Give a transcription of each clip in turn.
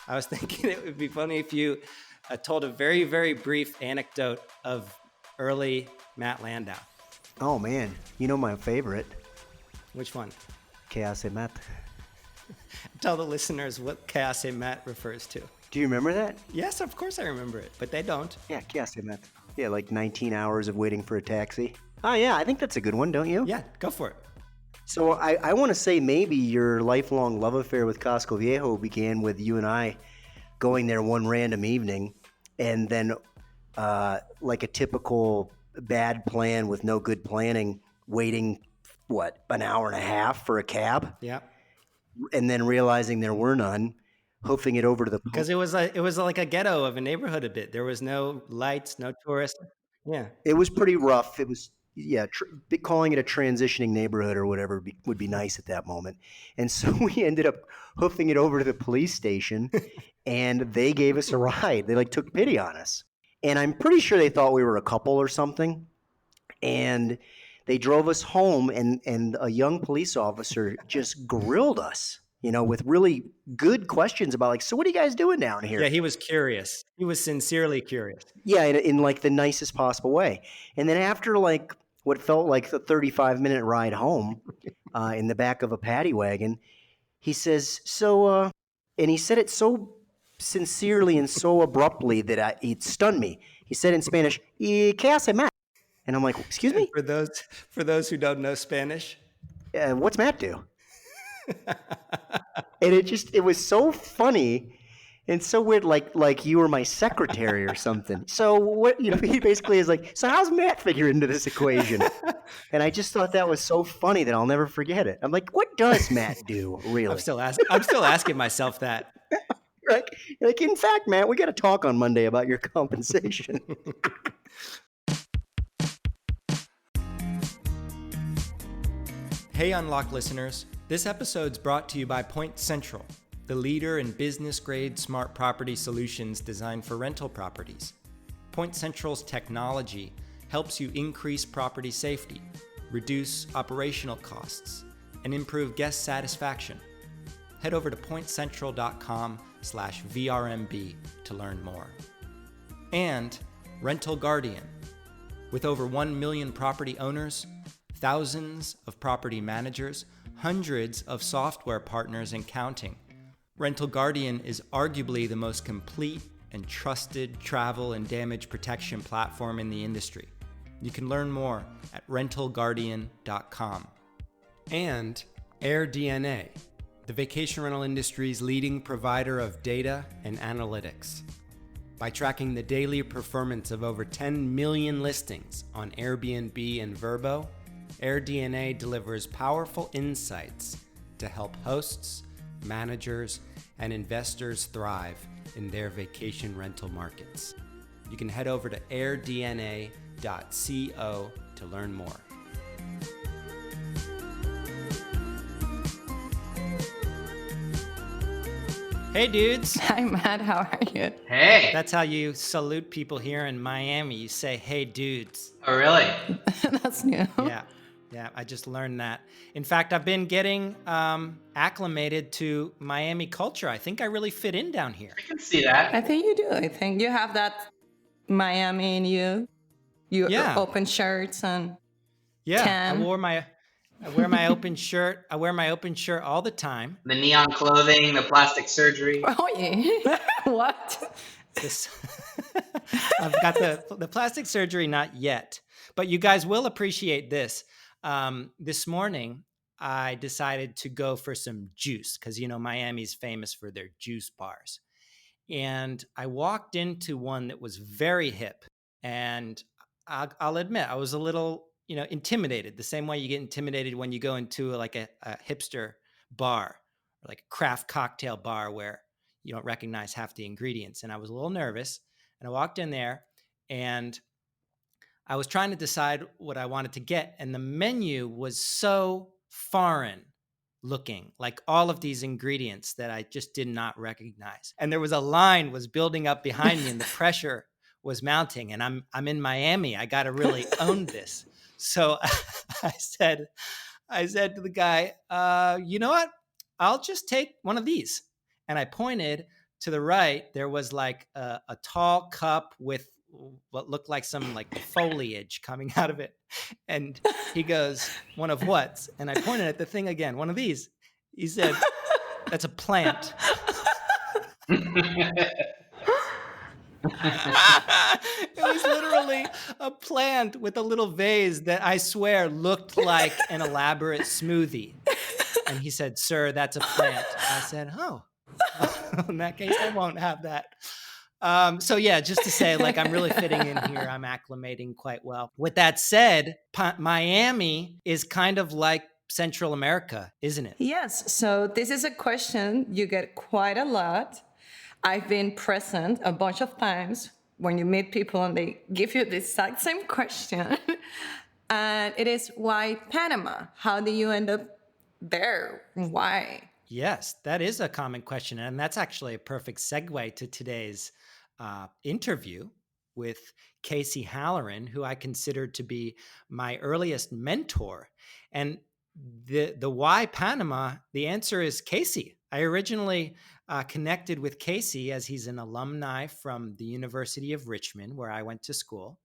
I was thinking it would be funny if you told a very, very brief anecdote of early Matt Landau. Oh man, you know my favorite. Which one? Que hace Matt? Tell the listeners what Que hace Matt refers to. Do you remember that? Yes, of course I remember it, but they don't. Yeah, que hace Matt. Yeah, like 19 hours of waiting for a taxi. Oh yeah, I think that's a good one, don't you? Yeah, go for it. So I want to say maybe your lifelong love affair with Casco Viejo began with you and I going there one random evening, and then like a typical bad plan with no good planning, waiting, an hour and a half for a cab? Yeah. And then realizing there were none, hoofing it over to the... Because it was like a ghetto of a neighborhood a bit. There was no lights, no tourists. Yeah. It was pretty rough. It was, calling it a transitioning neighborhood or whatever would be nice at that moment. And so we ended up hoofing it over to the police station, and they gave us a ride. They took pity on us. And I'm pretty sure they thought we were a couple or something. And they drove us home, and a young police officer just grilled us, with really good questions about so what are you guys doing down here? Yeah, he was curious. He was sincerely curious. Yeah, in the nicest possible way. And then after what felt like the 35-minute ride home in the back of a paddy wagon, he says, and he said it so sincerely and so abruptly that it stunned me. He said in Spanish, ¿Y qué hace Matt? And I'm like, excuse me? For those who don't know Spanish, what's Matt do? And it was so funny and so weird, like you were my secretary or something. So what, he basically is like, so how's Matt figure into this equation? And I just thought that was so funny that I'll never forget it. I'm like, what does Matt do, really? I'm still asking myself that. Like, in fact, Matt, we got to talk on Monday about your compensation. Hey, Unlock listeners. This episode's brought to you by Point Central, the leader in business-grade smart property solutions designed for rental properties. Point Central's technology helps you increase property safety, reduce operational costs, and improve guest satisfaction. Head over to pointcentral.com/VRMB to learn more. And Rental Guardian. With over 1 million property owners, thousands of property managers, hundreds of software partners and counting, Rental Guardian is arguably the most complete and trusted travel and damage protection platform in the industry. You can learn more at rentalguardian.com. And AirDNA, the vacation rental industry's leading provider of data and analytics. By tracking the daily performance of over 10 million listings on Airbnb and Vrbo, AirDNA delivers powerful insights to help hosts, managers, and investors thrive in their vacation rental markets. You can head over to airdna.co to learn more. Hey, dudes. Hi, Matt. How are you? Hey. That's how you salute people here in Miami. You say, hey, dudes. Oh, really? That's new. Yeah, I just learned that. In fact, I've been getting acclimated to Miami culture. I think I really fit in down here. I can see that. I think you do. I think you have that Miami in you. You open shirts and tan. I wear my open shirt. I wear my open shirt all the time. The neon clothing, the plastic surgery. Oh, yeah. What? I've got the plastic surgery, not yet. But you guys will appreciate this. This morning, I decided to go for some juice because, Miami's famous for their juice bars. And I walked into one that was very hip. And I'll admit, I was a little, intimidated, the same way you get intimidated when you go into a hipster bar or like a craft cocktail bar where you don't recognize half the ingredients. And I was a little nervous. And I walked in there and I was trying to decide what I wanted to get, and the menu was so foreign looking, like all of these ingredients that I just did not recognize. And there was a line was building up behind me, and the pressure was mounting. And I'm in Miami. I got to really own this. So I said to the guy, you know what? I'll just take one of these. And I pointed to the right, there was like a tall cup with what looked like some like foliage coming out of it. And he goes, one of what? And I pointed at the thing again, one of these. He said, that's a plant. It was literally a plant with a little vase that I swear looked like an elaborate smoothie. And he said, sir, that's a plant. I said, oh, in that case, I won't have that. So yeah, just to say, like, I'm really fitting in here. I'm acclimating quite well. With that said, Miami is kind of like Central America, isn't it? Yes. So this is a question you get quite a lot. I've been present a bunch of times when you meet people and they give you the exact same question. And it is, why Panama? How do you end up there? Why? Yes, that is a common question. And that's actually a perfect segue to today's interview with Casey Halloran, who I consider to be my earliest mentor. And the why Panama, the answer is Casey. I originally connected with Casey as he's an alumni from the University of Richmond, where I went to school.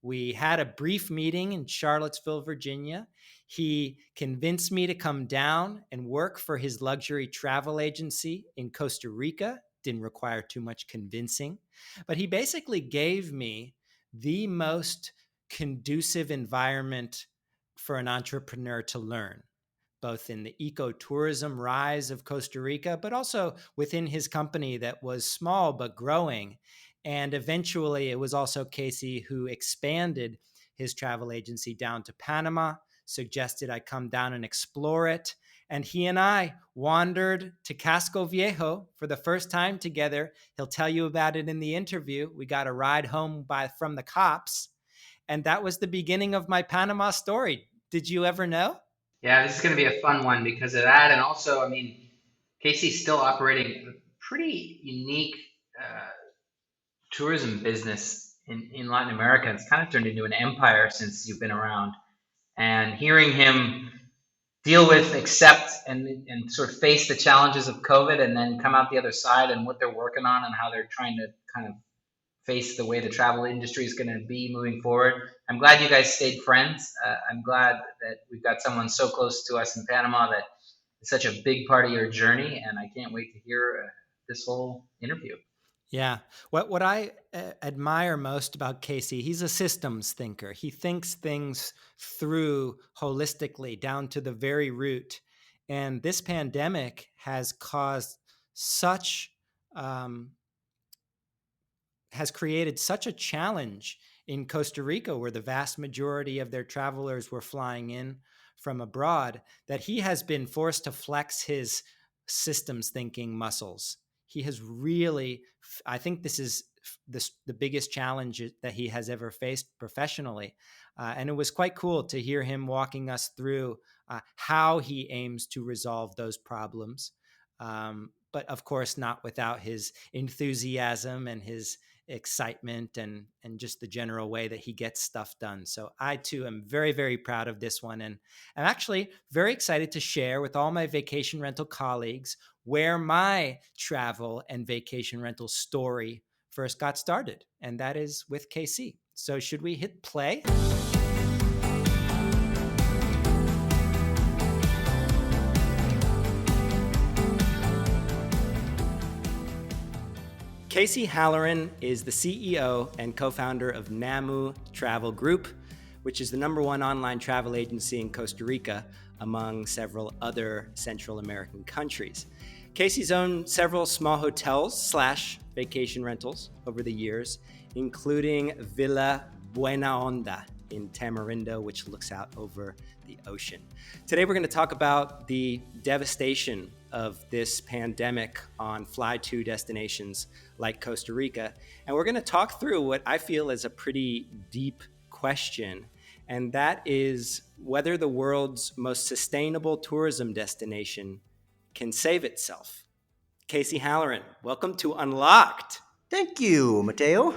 We had a brief meeting in Charlottesville, Virginia. He convinced me to come down and work for his luxury travel agency in Costa Rica. Didn't require too much convincing, but he basically gave me the most conducive environment for an entrepreneur to learn, both in the ecotourism rise of Costa Rica, but also within his company that was small but growing. And eventually it was also Casey who expanded his travel agency down to Panama, suggested I come down and explore it. And he and I wandered to Casco Viejo for the first time together. He'll tell you about it in the interview. We got a ride home from the cops. And that was the beginning of my Panama story. Did you ever know? Yeah, this is going to be a fun one because of that. And also, I mean, Casey's still operating a pretty unique tourism business in Latin America. It's kind of turned into an empire since you've been around. And hearing him deal with, accept, and sort of face the challenges of COVID and then come out the other side and what they're working on and how they're trying to kind of face the way the travel industry is going to be moving forward. I'm glad you guys stayed friends. I'm glad that we've got someone so close to us in Panama that is such a big part of your journey, and I can't wait to hear this whole interview. Yeah. What I admire most about Casey, he's a systems thinker. He thinks things through holistically down to the very root. And this pandemic has caused has created such a challenge in Costa Rica, where the vast majority of their travelers were flying in from abroad, that he has been forced to flex his systems thinking muscles. He has really, I think this is the biggest challenge that he has ever faced professionally. And it was quite cool to hear him walking us through how he aims to resolve those problems. But of course, not without his enthusiasm and his excitement and just the general way that he gets stuff done. So I too am very, very proud of this one. And I'm actually very excited to share with all my vacation rental colleagues where my travel and vacation rental story first got started. And that is with KC. So should we hit play? Casey Halloran is the CEO and co-founder of Namu Travel Group, which is the #1 online travel agency in Costa Rica, among several other Central American countries. Casey's owned several small hotels / vacation rentals over the years, including Villa Buena Onda in Tamarindo, which looks out over the ocean. Today, we're going to talk about the devastation of this pandemic on fly-to destinations like Costa Rica. And we're going to talk through what I feel is a pretty deep question, and that is whether the world's most sustainable tourism destination can save itself. Casey Halloran, welcome to Unlocked. Thank you, Mateo.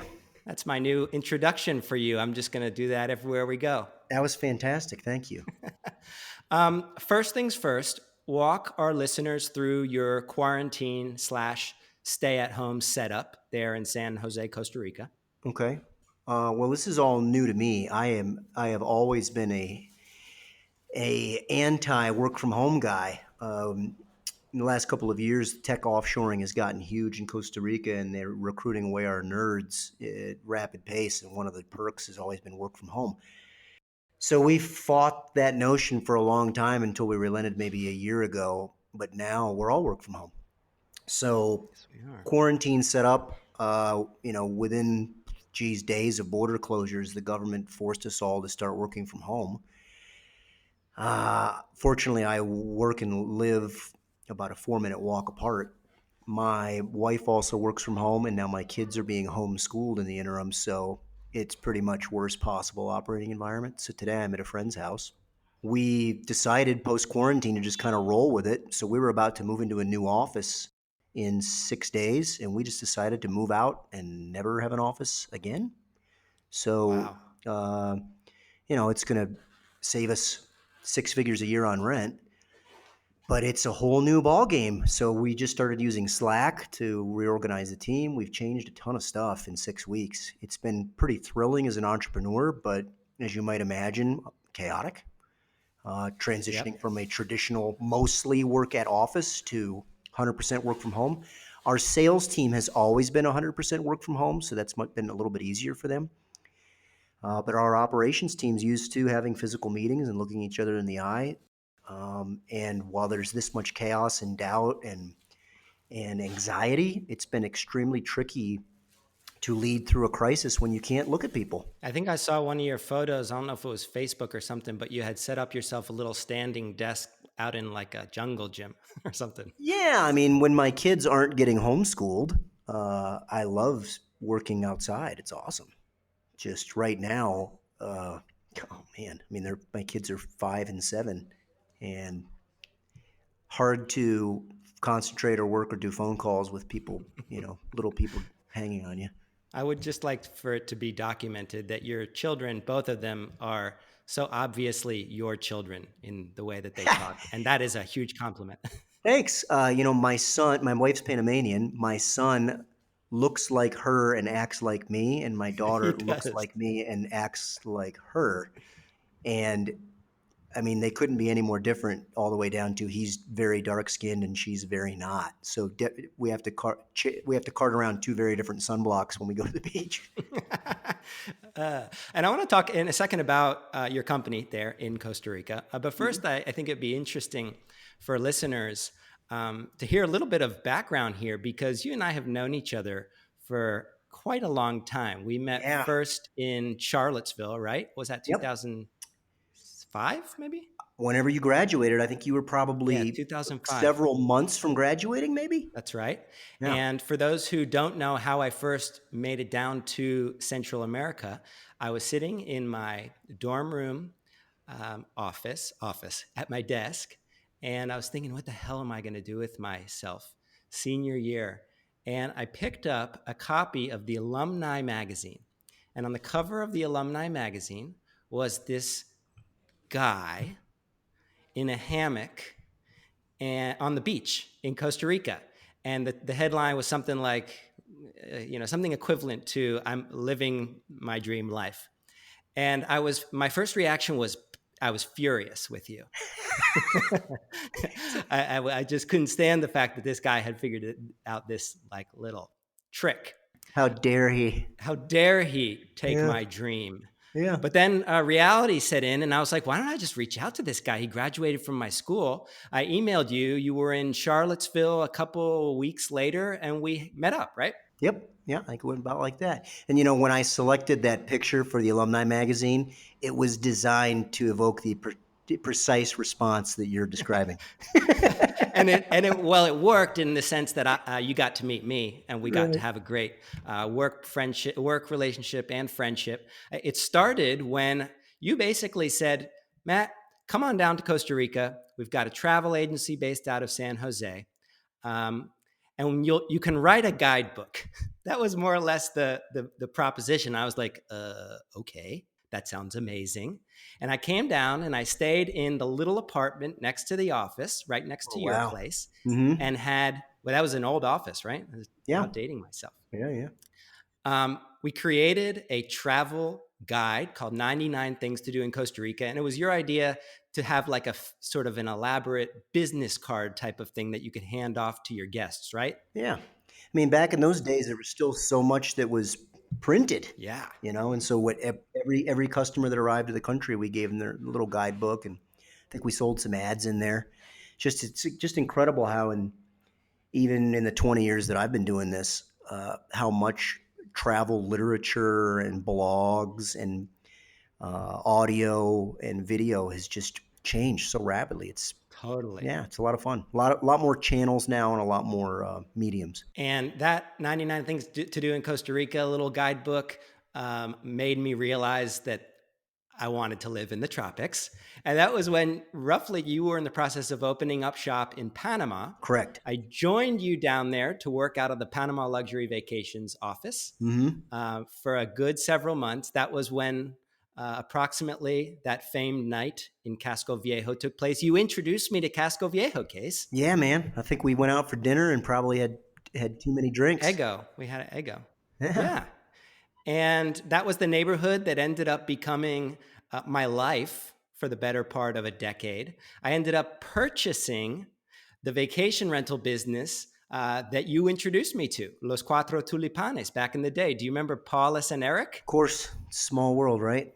That's my new introduction for you. I'm just going to do that everywhere we go. That was fantastic. Thank you. First things first, walk our listeners through your quarantine / stay-at-home setup there in San Jose, Costa Rica. Okay. Well, this is all new to me. I have always been a anti work from home guy. In the last couple of years, tech offshoring has gotten huge in Costa Rica, and they're recruiting away our nerds at rapid pace. And one of the perks has always been work from home. So we fought that notion for a long time until we relented maybe a year ago. But now we're all work from home. So Yes, we are. quarantine set up. Within days of border closures, the government forced us all to start working from home. Fortunately, I work and live about a 4-minute walk apart. My wife also works from home, and now my kids are being homeschooled in the interim. So it's pretty much worst possible operating environment. So today I'm at a friend's house. We decided post quarantine to just kind of roll with it. So we were about to move into a new office in 6 days, and we just decided to move out and never have an office again. So, Wow. uh, it's going to save us 6 figures a year on rent, but it's a whole new ball game. So we just started using Slack to reorganize the team. We've changed a ton of stuff in 6 weeks. It's been pretty thrilling as an entrepreneur, but as you might imagine, chaotic. Transitioning Yep. from a traditional mostly work at office to 100% work from home. Our sales team has always been 100% work from home, so that's been a little bit easier for them. But our operations team's used to having physical meetings and looking each other in the eye. And while there's this much chaos and doubt and anxiety, it's been extremely tricky to lead through a crisis when you can't look at people. I think I saw one of your photos. I don't know if it was Facebook or something, but you had set up yourself a little standing desk out in like a jungle gym or something. Yeah, I mean, when my kids aren't getting homeschooled, I love working outside. It's awesome. Just right now, oh man, I mean, my kids are 5 and 7, and hard to concentrate or work or do phone calls with people, little people hanging on you. I would just like for it to be documented that your children, both of them, are so obviously your children in the way that they talk. And that is a huge compliment. Thanks. My son, my wife's Panamanian. My son looks like her and acts like me, and my He daughter looks does. like me and acts like her. And I mean, they couldn't be any more different, all the way down to he's very dark skinned and she's very not. So we have to cart around two very different sunblocks when we go to the beach. And I want to talk in a second about your company there in Costa Rica. But first, I think it'd be interesting for listeners to hear a little bit of background here, because you and I have known each other for quite a long time. We met Yeah. first in Charlottesville, right? Was that Yep. 2005, maybe? Whenever you graduated, I think you were Yeah, probably 2005. several months from graduating, maybe. That's right. Yeah. And for those who don't know how I first made it down to Central America, I was sitting in my dorm room office at my desk, and I was thinking, what the hell am I going to do with myself senior year? And I picked up a copy of the Alumni magazine. And on the cover of the Alumni magazine was this guy in a hammock and on the beach in Costa Rica. And the headline was something like, something equivalent to "I'm living my dream life." And my first reaction was, I was furious with you. I just couldn't stand the fact that this guy had figured out this like little trick. How dare he? How dare he take Yeah. my dream? Yeah. But then reality set in, and I was like, why don't I just reach out to this guy? He graduated from my school. I emailed you. You were in Charlottesville a couple weeks later, and we met up, right? Yep. Yeah, I think it went about like that. And when I selected that picture for the Alumni magazine, it was designed to evoke the precise response that you're describing. It worked in the sense that you got to meet me, and we got to Right. have a great work relationship and friendship. It started when you basically said, Matt, come on down to Costa Rica. We've got a travel agency based out of San Jose. And you can write a guidebook. That was more or less the proposition. I was like, okay, that sounds amazing. And I came down and I stayed in the little apartment next to the office, right next Oh, to your wow. place, Mm-hmm. and had Well, that was an old office, right? I was Yeah. outdating myself. Yeah. Yeah. We created a travel guide called 99 Things to Do in Costa Rica. And it was your idea to have like a sort of an elaborate business card type of thing that you could hand off to your guests, right? Yeah. I mean, back in those days, there was still so much that was printed, Yeah. and so what every customer that arrived to the country, we gave them their little guidebook, and I think we sold some ads in there. It's just incredible how, even in the 20 years that I've been doing this, how much travel literature and blogs and audio and video has just changed so rapidly. Totally. It's a lot of fun. A lot more channels now and a lot more mediums. And that 99 Things to Do in Costa Rica little guidebook made me realize that I wanted to live in the tropics. And that was when roughly you were in the process of opening up shop in Panama. Correct. I joined you down there to work out of the Panama Luxury Vacations office for a good several months. That was when approximately that famed night in Casco Viejo took place. You introduced me to Casco Viejo, Case. Yeah, man. I think we went out for dinner and probably had too many drinks. Ego. We had an ego. Yeah. And that was the neighborhood that ended up becoming my life for the better part of a decade. I ended up purchasing the vacation rental business that you introduced me to, Los Cuatro Tulipanes, back in the day. Do you remember Paulus and Eric? Of course, small world, right?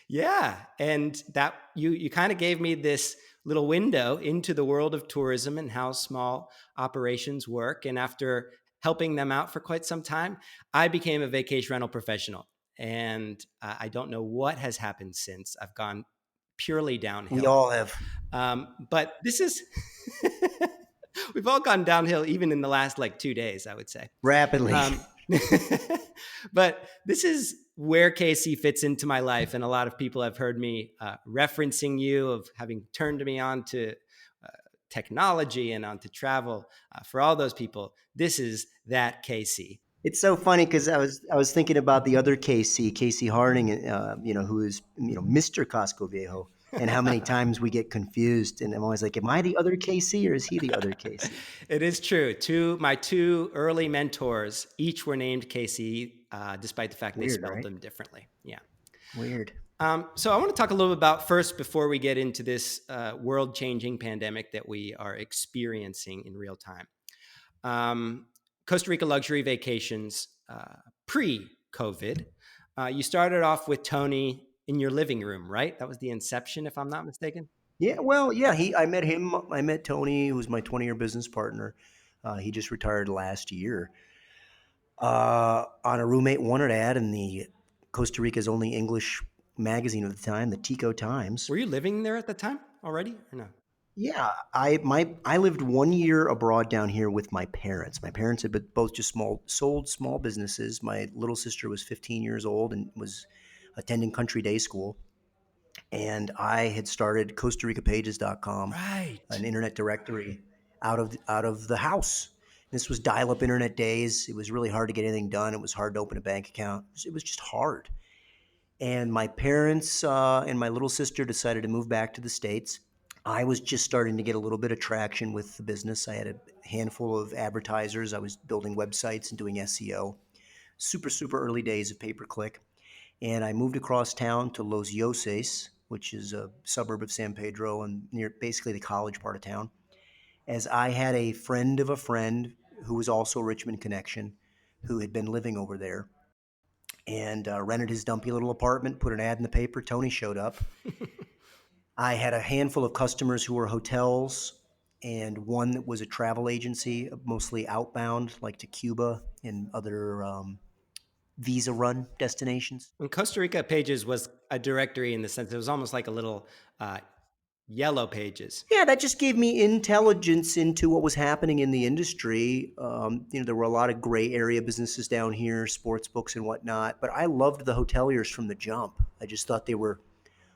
Yeah. And that you kind of gave me this little window into the world of tourism and how small operations work. And after helping them out for quite some time, I became a vacation rental professional. And I don't know what has happened since. I've gone purely downhill. We all have. But this is, we've all gone downhill even in the last like 2 days, I would say. Rapidly. But this is where KC fits into my life. And a lot of people have heard me referencing you, of having turned me on to technology and onto travel. For all those people, this is that KC. It's so funny because I was thinking about the other Casey Harding, who is Mr. Casco Viejo, and how many times we get confused. And I'm always like, am I the other Casey or is he the other Casey? It is true. My two early mentors, each were named Casey, despite the fact they spelled them differently. Yeah. Weird. So I want to talk a little bit about first, before we get into this world-changing pandemic that we are experiencing in real time. Costa Rica Luxury Vacations, pre-COVID. You started off with Tony in your living room, right? That was the inception, if I'm not mistaken. Yeah, well, yeah. I met him. I met Tony, who was my 20-year business partner. He just retired last year. On a roommate wanted ad in the Costa Rica's only English magazine at the time, the Tico Times. Were you living there at the time already, or no? Yeah, I lived 1 year abroad down here with my parents. My parents had both just sold small businesses. My little sister was 15 years old and was attending country day school. And I had started CostaRicaPages.com, right, an internet directory out of the house. This was dial-up internet days. It was really hard to get anything done. It was hard to open a bank account. It was just hard. And my parents and my little sister decided to move back to the States. I was just starting to get a little bit of traction with the business. I had a handful of advertisers. I was building websites and doing SEO. Super, super early days of pay-per-click. And I moved across town to Los Yoses, which is a suburb of San Pedro and near basically the college part of town, as I had a friend of a friend who was also a Richmond connection who had been living over there and rented his dumpy little apartment, put an ad in the paper. Tony showed up. I had a handful of customers who were hotels and one that was a travel agency, mostly outbound, like to Cuba and other visa-run destinations. And Costa Rica Pages was a directory in the sense it was almost like a little yellow pages. Yeah, that just gave me intelligence into what was happening in the industry. There were a lot of gray area businesses down here, sports books and whatnot, but I loved the hoteliers from the jump. I just thought they were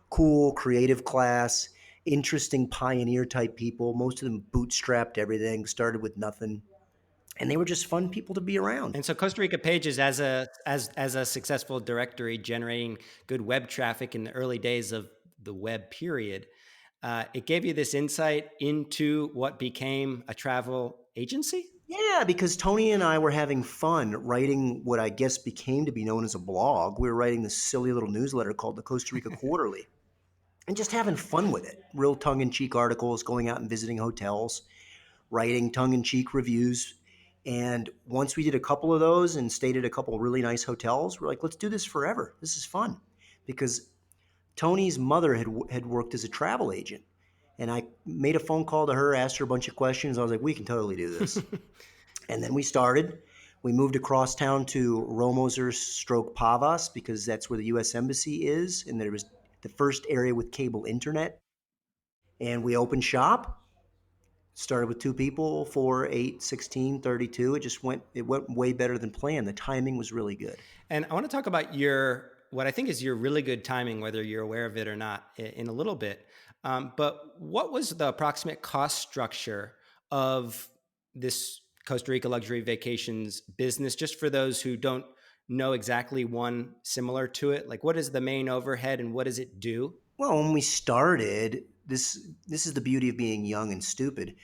cool, creative class, interesting pioneer type people. Most of them bootstrapped everything, started with nothing. And they were just fun people to be around. And so Costa Rica Pages, as a successful directory generating good web traffic in the early days of the web period, It gave you this insight into what became a travel agency? Yeah, because Tony and I were having fun writing what I guess became to be known as a blog. We were writing this silly little newsletter called the Costa Rica Quarterly and just having fun with it. Real tongue in cheek articles, going out and visiting hotels, writing tongue in cheek reviews. And once we did a couple of those and stayed at a couple of really nice hotels, we're like, let's do this forever. This is fun. Because Tony's mother had worked as a travel agent. And I made a phone call to her, asked her a bunch of questions. I was like, we can totally do this. And then we started. We moved across town to Romoser stroke Pavas because that's where the U.S. Embassy is. And there was the first area with cable internet. And we opened shop. Started with 2 people, 4, 8, 16, 32. It went way better than planned. The timing was really good. And I want to talk about what I think is your really good timing, whether you're aware of it or not, in a little bit. But what was the approximate cost structure of this Costa Rica luxury vacations business, just for those who don't know exactly one similar to it? Like, what is the main overhead and what does it do? Well, when we started, this is the beauty of being young and stupid.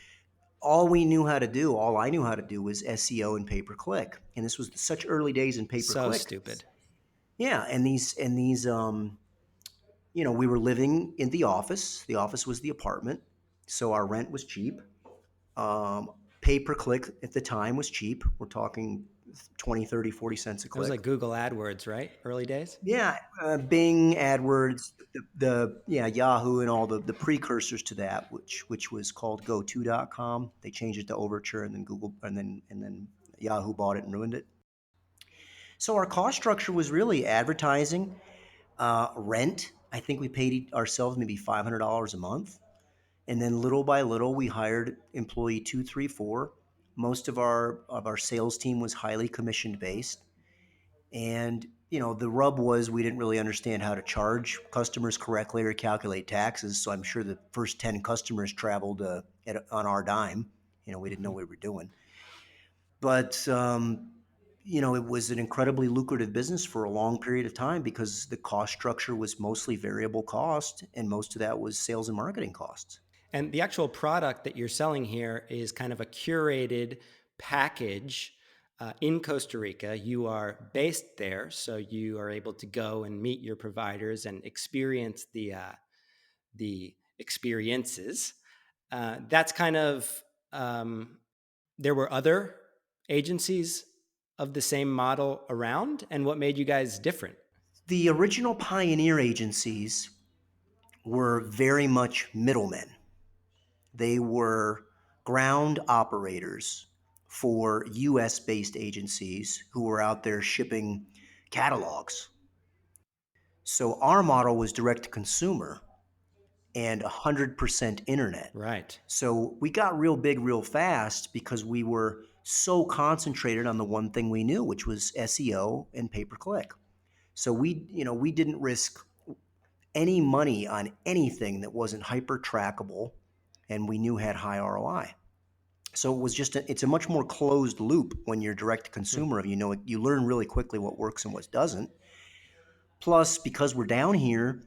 All I knew how to do was SEO and pay-per-click. And this was such early days in So pay-per-click. stupid. Yeah, and these we were living in the office. The office was the apartment, so our rent was cheap. Pay-per-click at the time was cheap. We're talking 20, 30, 40 cents a It was click. like Google AdWords, right? Early days? Yeah, Bing, AdWords, Yahoo, and all the precursors to that, which was called GoTo.com. They changed it to Overture, and then Google, and then Yahoo bought it and ruined it. So our cost structure was really advertising, rent. I think we paid ourselves maybe $500 a month, and then little by little we hired employee 2, 3, 4. Most of our sales team was highly commission based. And the rub was we didn't really understand how to charge customers correctly or calculate taxes. So I'm sure the first 10 customers traveled on our dime. We didn't know what we were doing. But it was an incredibly lucrative business for a long period of time because the cost structure was mostly variable cost, and most of that was sales and marketing costs. And the actual product that you're selling here is kind of a curated package in Costa Rica. You are based there, so you are able to go and meet your providers and experience the experiences. That's kind of there were other agencies of the same model around, and what made you guys different? The original pioneer agencies were very much middlemen. They were ground operators for US based agencies who were out there shipping catalogs. So our model was direct to consumer and 100% internet. Right. So we got real big real fast because we were so concentrated on the one thing we knew, which was SEO and pay-per-click. So we didn't risk any money on anything that wasn't hyper trackable and we knew had high ROI. So it was it's a much more closed loop when you're direct to consumer. You learn really quickly what works and what doesn't. Plus, because we're down here,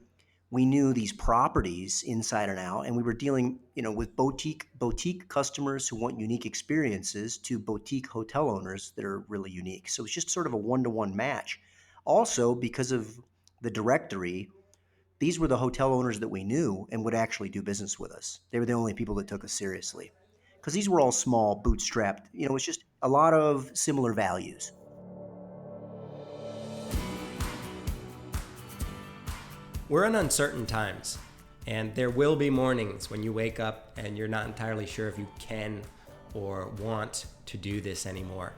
we knew these properties inside and out, and we were dealing, with boutique customers who want unique experiences to boutique hotel owners that are really unique. So it's just sort of a one-to-one match. Also, because of the directory, these were the hotel owners that we knew and would actually do business with us. They were the only people that took us seriously. Because these were all small, bootstrapped. It's just a lot of similar values. We're in uncertain times, and there will be mornings when you wake up and you're not entirely sure if you can or want to do this anymore.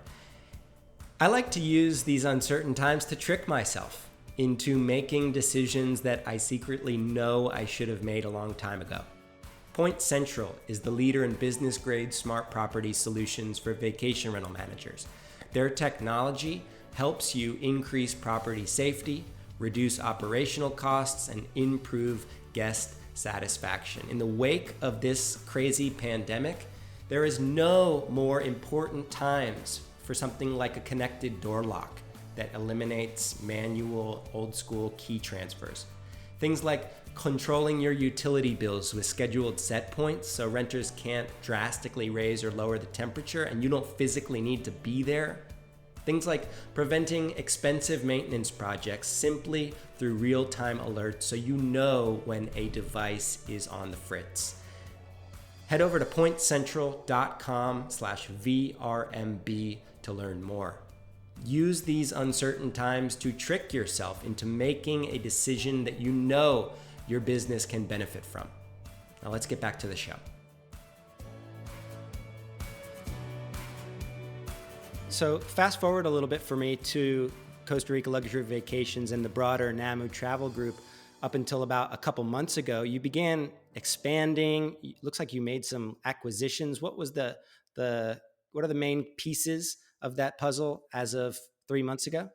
I like to use these uncertain times to trick myself into making decisions that I secretly know I should have made a long time ago. Point Central is the leader in business-grade smart property solutions for vacation rental managers. Their technology helps you increase property safety, reduce operational costs, and improve guest satisfaction. In the wake of this crazy pandemic, there is no more important times for something like a connected door lock that eliminates manual, old-school key transfers. Things like controlling your utility bills with scheduled set points so renters can't drastically raise or lower the temperature and you don't physically need to be there. Things like preventing expensive maintenance projects simply through real-time alerts so you know when a device is on the fritz. Head over to pointcentral.com/VRMB to learn more. Use these uncertain times to trick yourself into making a decision that you know your business can benefit from. Now let's get back to the show. So fast forward a little bit for me to Costa Rica Luxury Vacations and the broader Namu Travel Group. Up until about a couple months ago, you began expanding. It looks like you made some acquisitions. What are the main pieces of that puzzle as of 3 months ago?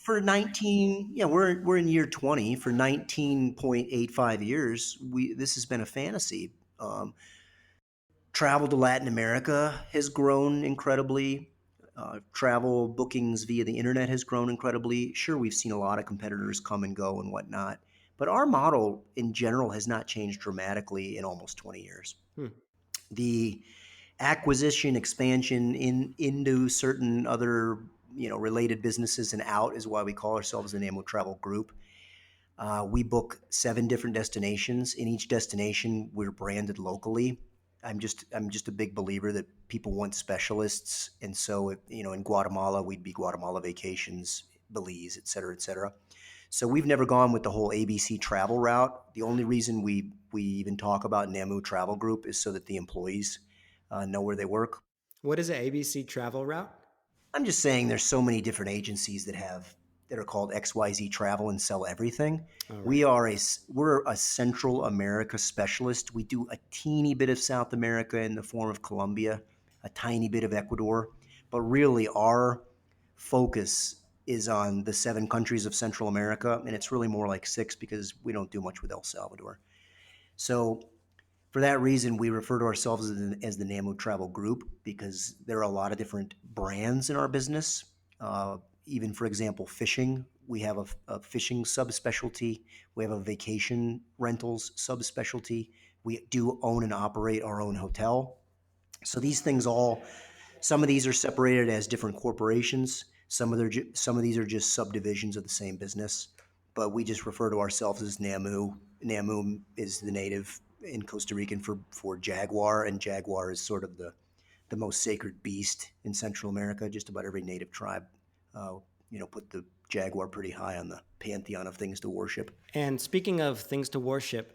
For 19, yeah, we're in year 20. For 19.85 years, this has been a fantasy. Travel to Latin America has grown incredibly. Travel bookings via the internet has grown incredibly. Sure, we've seen a lot of competitors come and go and whatnot, but our model in general has not changed dramatically in almost 20 years. The acquisition, expansion into certain other related businesses and out is why we call ourselves the Namu Travel Group. We book 7 different destinations. In each destination, we're branded locally. I'm just a big believer that people want specialists, and so in Guatemala we'd be Guatemala Vacations, Belize, et cetera, et cetera. So we've never gone with the whole ABC travel route. The only reason we even talk about Namu Travel Group is so that the employees know where they work. What is an ABC travel route? I'm just saying there's so many different agencies that are called XYZ Travel and sell everything. Right. We're a Central America specialist. We do a teeny bit of South America in the form of Colombia, a tiny bit of Ecuador, but really our focus is on the 7 countries of Central America, and it's really more like 6 because we don't do much with El Salvador. So for that reason, we refer to ourselves as the Namu Travel Group because there are a lot of different brands in our business. Even, for example, fishing. We have a fishing subspecialty. We have a vacation rentals subspecialty. We do own and operate our own hotel. So these things some of these are separated as different corporations. Some of these are just subdivisions of the same business. But we just refer to ourselves as Namu. Namu is the native in Costa Rican for jaguar, and jaguar is sort of the most sacred beast in Central America. Just about every native tribe, put the jaguar pretty high on the pantheon of things to worship. And speaking of things to worship,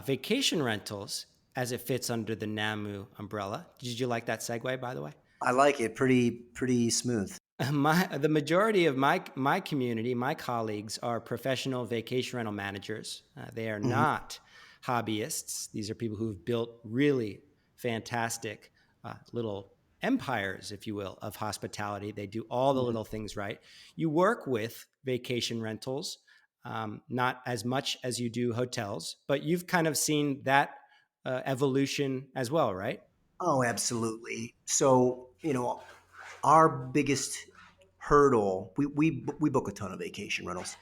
vacation rentals, as it fits under the Namu umbrella. Did you like that segue, by the way? I like it. Pretty smooth. The majority of my community, my colleagues, are professional vacation rental managers. They are Mm-hmm. not hobbyists. These are people who've built really fantastic little empires, if you will, of hospitality. They do all the Mm-hmm. little things right. You work with vacation rentals, not as much as you do hotels, but you've kind of seen that evolution as well, right? Oh, absolutely. So, our biggest hurdle, we book a ton of vacation rentals.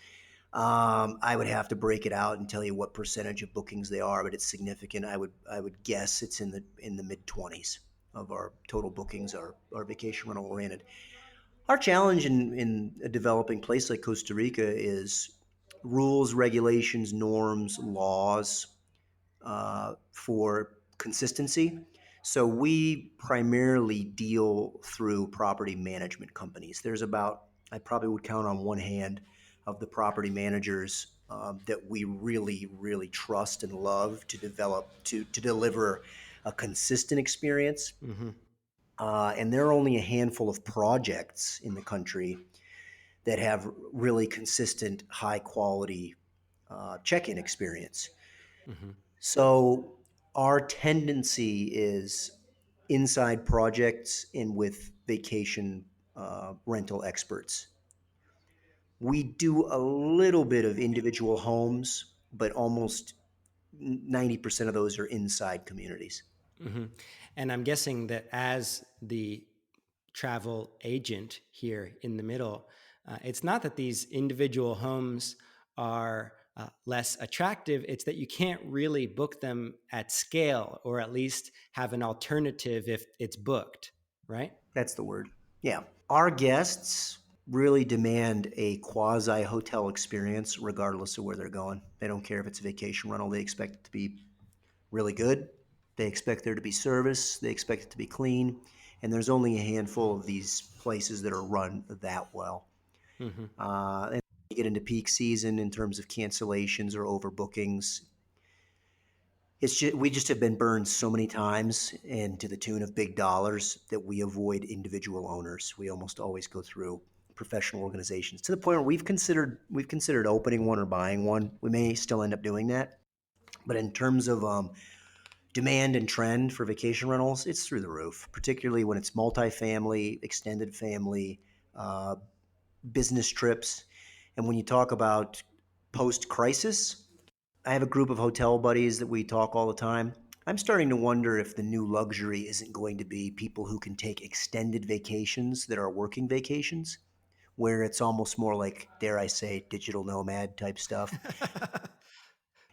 I would have to break it out and tell you what percentage of bookings they are, but it's significant. I would guess it's in the mid-20s of our total bookings are vacation rental oriented. Our challenge in a developing place like Costa Rica is rules, regulations, norms, laws for consistency. So we primarily deal through property management companies. I probably would count on one hand of the property managers that we really, really trust and love to deliver a consistent experience. Mm-hmm. And there are only a handful of projects in the country that have really consistent, high quality check-in experience. Mm-hmm. So our tendency is inside projects and with vacation rental experts. We do a little bit of individual homes, but almost 90% of those are inside communities. Mm-hmm. And I'm guessing that as the travel agent here in the middle, it's not that these individual homes are less attractive. It's that you can't really book them at scale, or at least have an alternative if it's booked, right? That's the word. Yeah. Our guests really demand a quasi hotel experience regardless of where they're going. They don't care if it's a vacation rental. They expect it to be really good. They expect there to be service. They expect it to be clean. And there's only a handful of these places that are run that well. Mm-hmm. And you get into peak season in terms of cancellations or overbookings. We just have been burned so many times and to the tune of big dollars that we avoid individual owners. We almost always go through professional organizations to the point where we've considered opening one or buying one. We may still end up doing that, but in terms of demand and trend for vacation rentals, it's through the roof, particularly when it's multifamily, extended family, uh, business trips. And when you talk about post crisis, I have a group of hotel buddies that we talk all the time. I'm starting to wonder if the new luxury isn't going to be people who can take extended vacations that are working vacations, where it's almost more like, dare I say, digital nomad type stuff.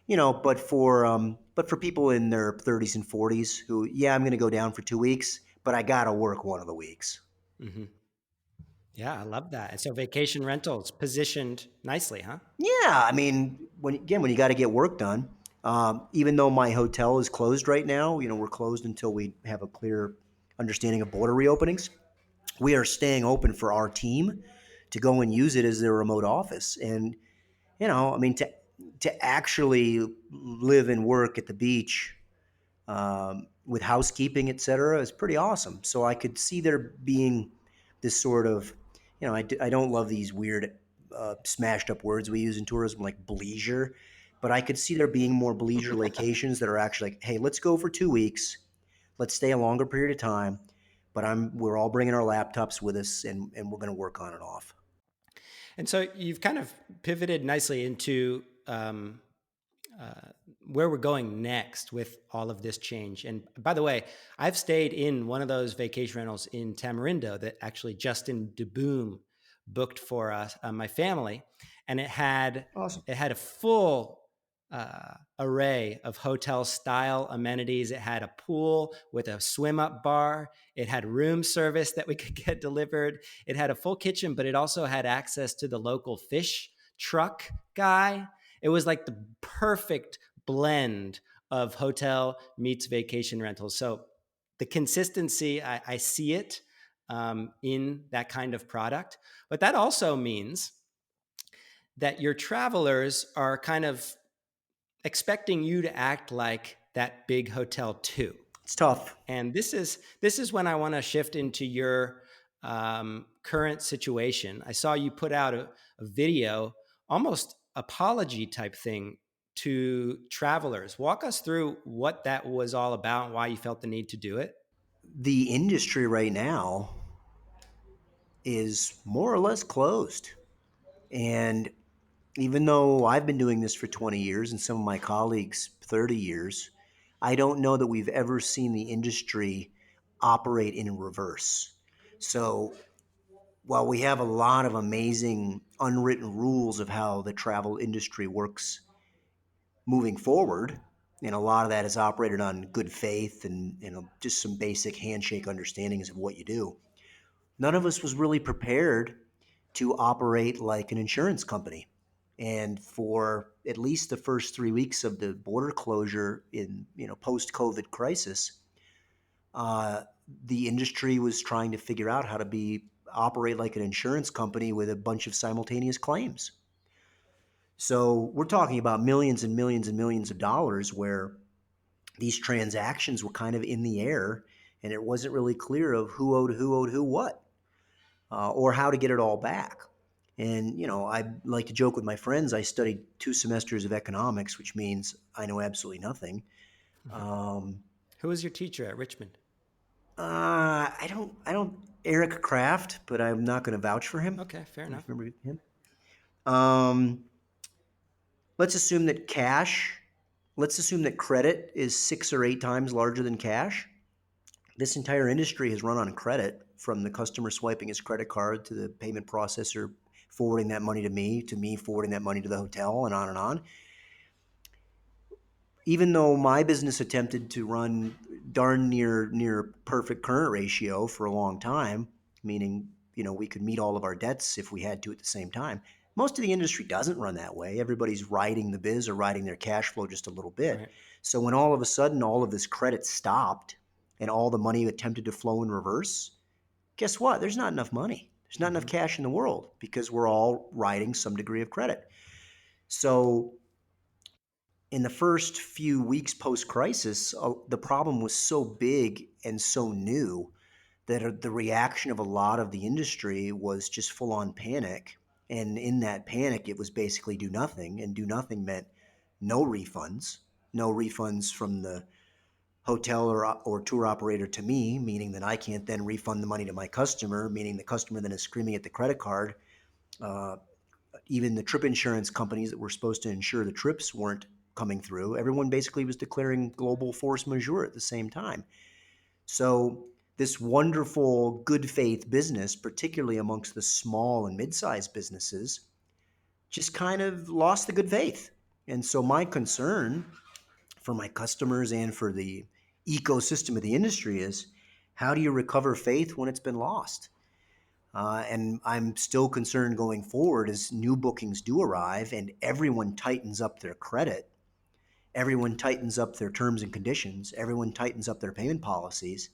But for people in their 30s and 40s who, yeah, I'm going to go down for 2 weeks, but I got to work one of the weeks. Mm-hmm. Yeah, I love that. And so vacation rentals positioned nicely, huh? Yeah, I mean, when you got to get work done, even though my hotel is closed right now, we're closed until we have a clear understanding of border reopenings. We are staying open for our team to go and use it as their remote office. And I mean, to actually live and work at the beach with housekeeping, et cetera, is pretty awesome. So I could see there being this sort of, I don't love these weird smashed up words we use in tourism like bleisure, but I could see there being more bleisure vacations that are actually like, hey, let's go for 2 weeks. Let's stay a longer period of time, but we're all bringing our laptops with us and we're going to work on and off. And so you've kind of pivoted nicely into uh, where we're going next with all of this change. And by the way, I've stayed in one of those vacation rentals in Tamarindo that actually Justin DeBoom booked for us, my family, and it had Awesome. a full array of hotel style amenities. It had a pool with a swim up bar. It had room service that we could get delivered. It had a full kitchen, but it also had access to the local fish truck guy. It was like the perfect blend of hotel meets vacation rentals. So the consistency, I see it in that kind of product. But that also means that your travelers are kind of expecting you to act like that big hotel too. It's tough. And this is when I want to shift into your current situation. I saw you put out a video, almost apology type thing to travelers. Walk us through what that was all about and why you felt the need to do it. The industry right now is more or less closed. And even though I've been doing this for 20 years and some of my colleagues 30 years, I don't know that we've ever seen the industry operate in reverse. So while we have a lot of amazing unwritten rules of how the travel industry works moving forward, and a lot of that is operated on good faith and just some basic handshake understandings of what you do, none of us was really prepared to operate like an insurance company. And for at least the first 3 weeks of the border closure in post COVID crisis, uh, the industry was trying to figure out how to operate like an insurance company with a bunch of simultaneous claims. So we're talking about millions and millions and millions of dollars where these transactions were kind of in the air, and it wasn't really clear of who owed who what, or how to get it all back. And, I like to joke with my friends, I studied 2 semesters of economics, which means I know absolutely nothing. Mhm. Um, Who was your teacher at Richmond? I don't, Eric Kraft, but I'm not going to vouch for him. Okay, fair You enough. remember him? Um, let's assume that credit is 6 or 8 times larger than cash. This entire industry has run on credit, from the customer swiping his credit card to the payment processor forwarding that money to me forwarding that money to the hotel, and on and on. Even though my business attempted to run darn near perfect current ratio for a long time, meaning we could meet all of our debts if we had to at the same time. Most of the industry doesn't run that way. Everybody's riding the biz or riding their cash flow just a little bit. Right. So when all of a sudden all of this credit stopped and all the money attempted to flow in reverse, guess what? There's not enough money. There's not enough Mm-hmm. cash in the world because we're all riding some degree of credit. So in the first few weeks post crisis, the problem was so big and so new that the reaction of a lot of the industry was just full on panic. And in that panic, it was basically do nothing. And do nothing meant no refunds, no refunds from the hotel or tour operator to me, meaning that I can't then refund the money to my customer, meaning the customer then is screaming at the credit card. Uh, Even the trip insurance companies that were supposed to insure the trips weren't coming through. Everyone basically was declaring global force majeure at the same time. So this wonderful good faith business, particularly amongst the small and mid-sized businesses, just kind of lost the good faith. And so my concern for my customers and for the ecosystem of the industry is, how do you recover faith when it's been lost? And I'm still concerned going forward as new bookings do arrive and everyone tightens up their credit, everyone tightens up their terms and conditions, everyone tightens up their payment policies.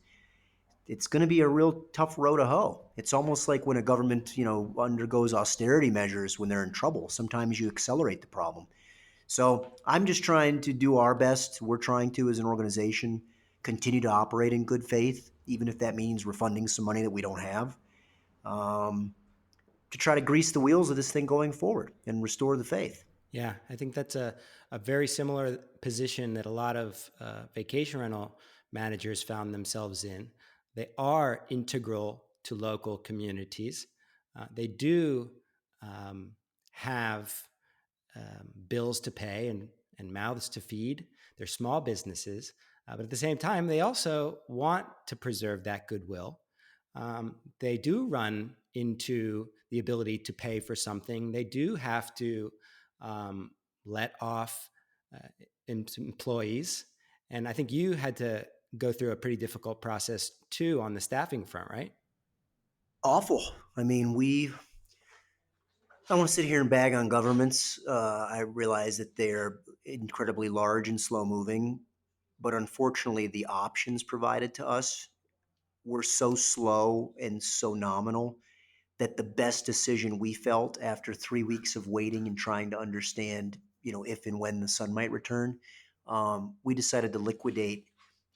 It's going to be a real tough row to hoe. It's almost like when a government, undergoes austerity measures when they're in trouble. Sometimes you accelerate the problem. So I'm just trying to do our best. We're trying to, as an organization, continue to operate in good faith, even if that means refunding some money that we don't have. Um, to try to grease the wheels of this thing going forward and restore the faith. Yeah, I think that's a very similar position that a lot of vacation rental managers found themselves in. They are integral to local communities. They do um, have bills to pay and mouths to feed. They're small businesses, but at the same time, they also want to preserve that goodwill. They do run into the ability to pay for something. They do have to um, let off uh, employees. And I think you had to go through a pretty difficult process too on the staffing front, right? Awful. I mean, I don't want to sit here and bag on governments. I realize that they're incredibly large and slow moving, but unfortunately, the options provided to us were so slow and so nominal that the best decision we felt after 3 weeks of waiting and trying to understand, if and when the sun might return, we decided to liquidate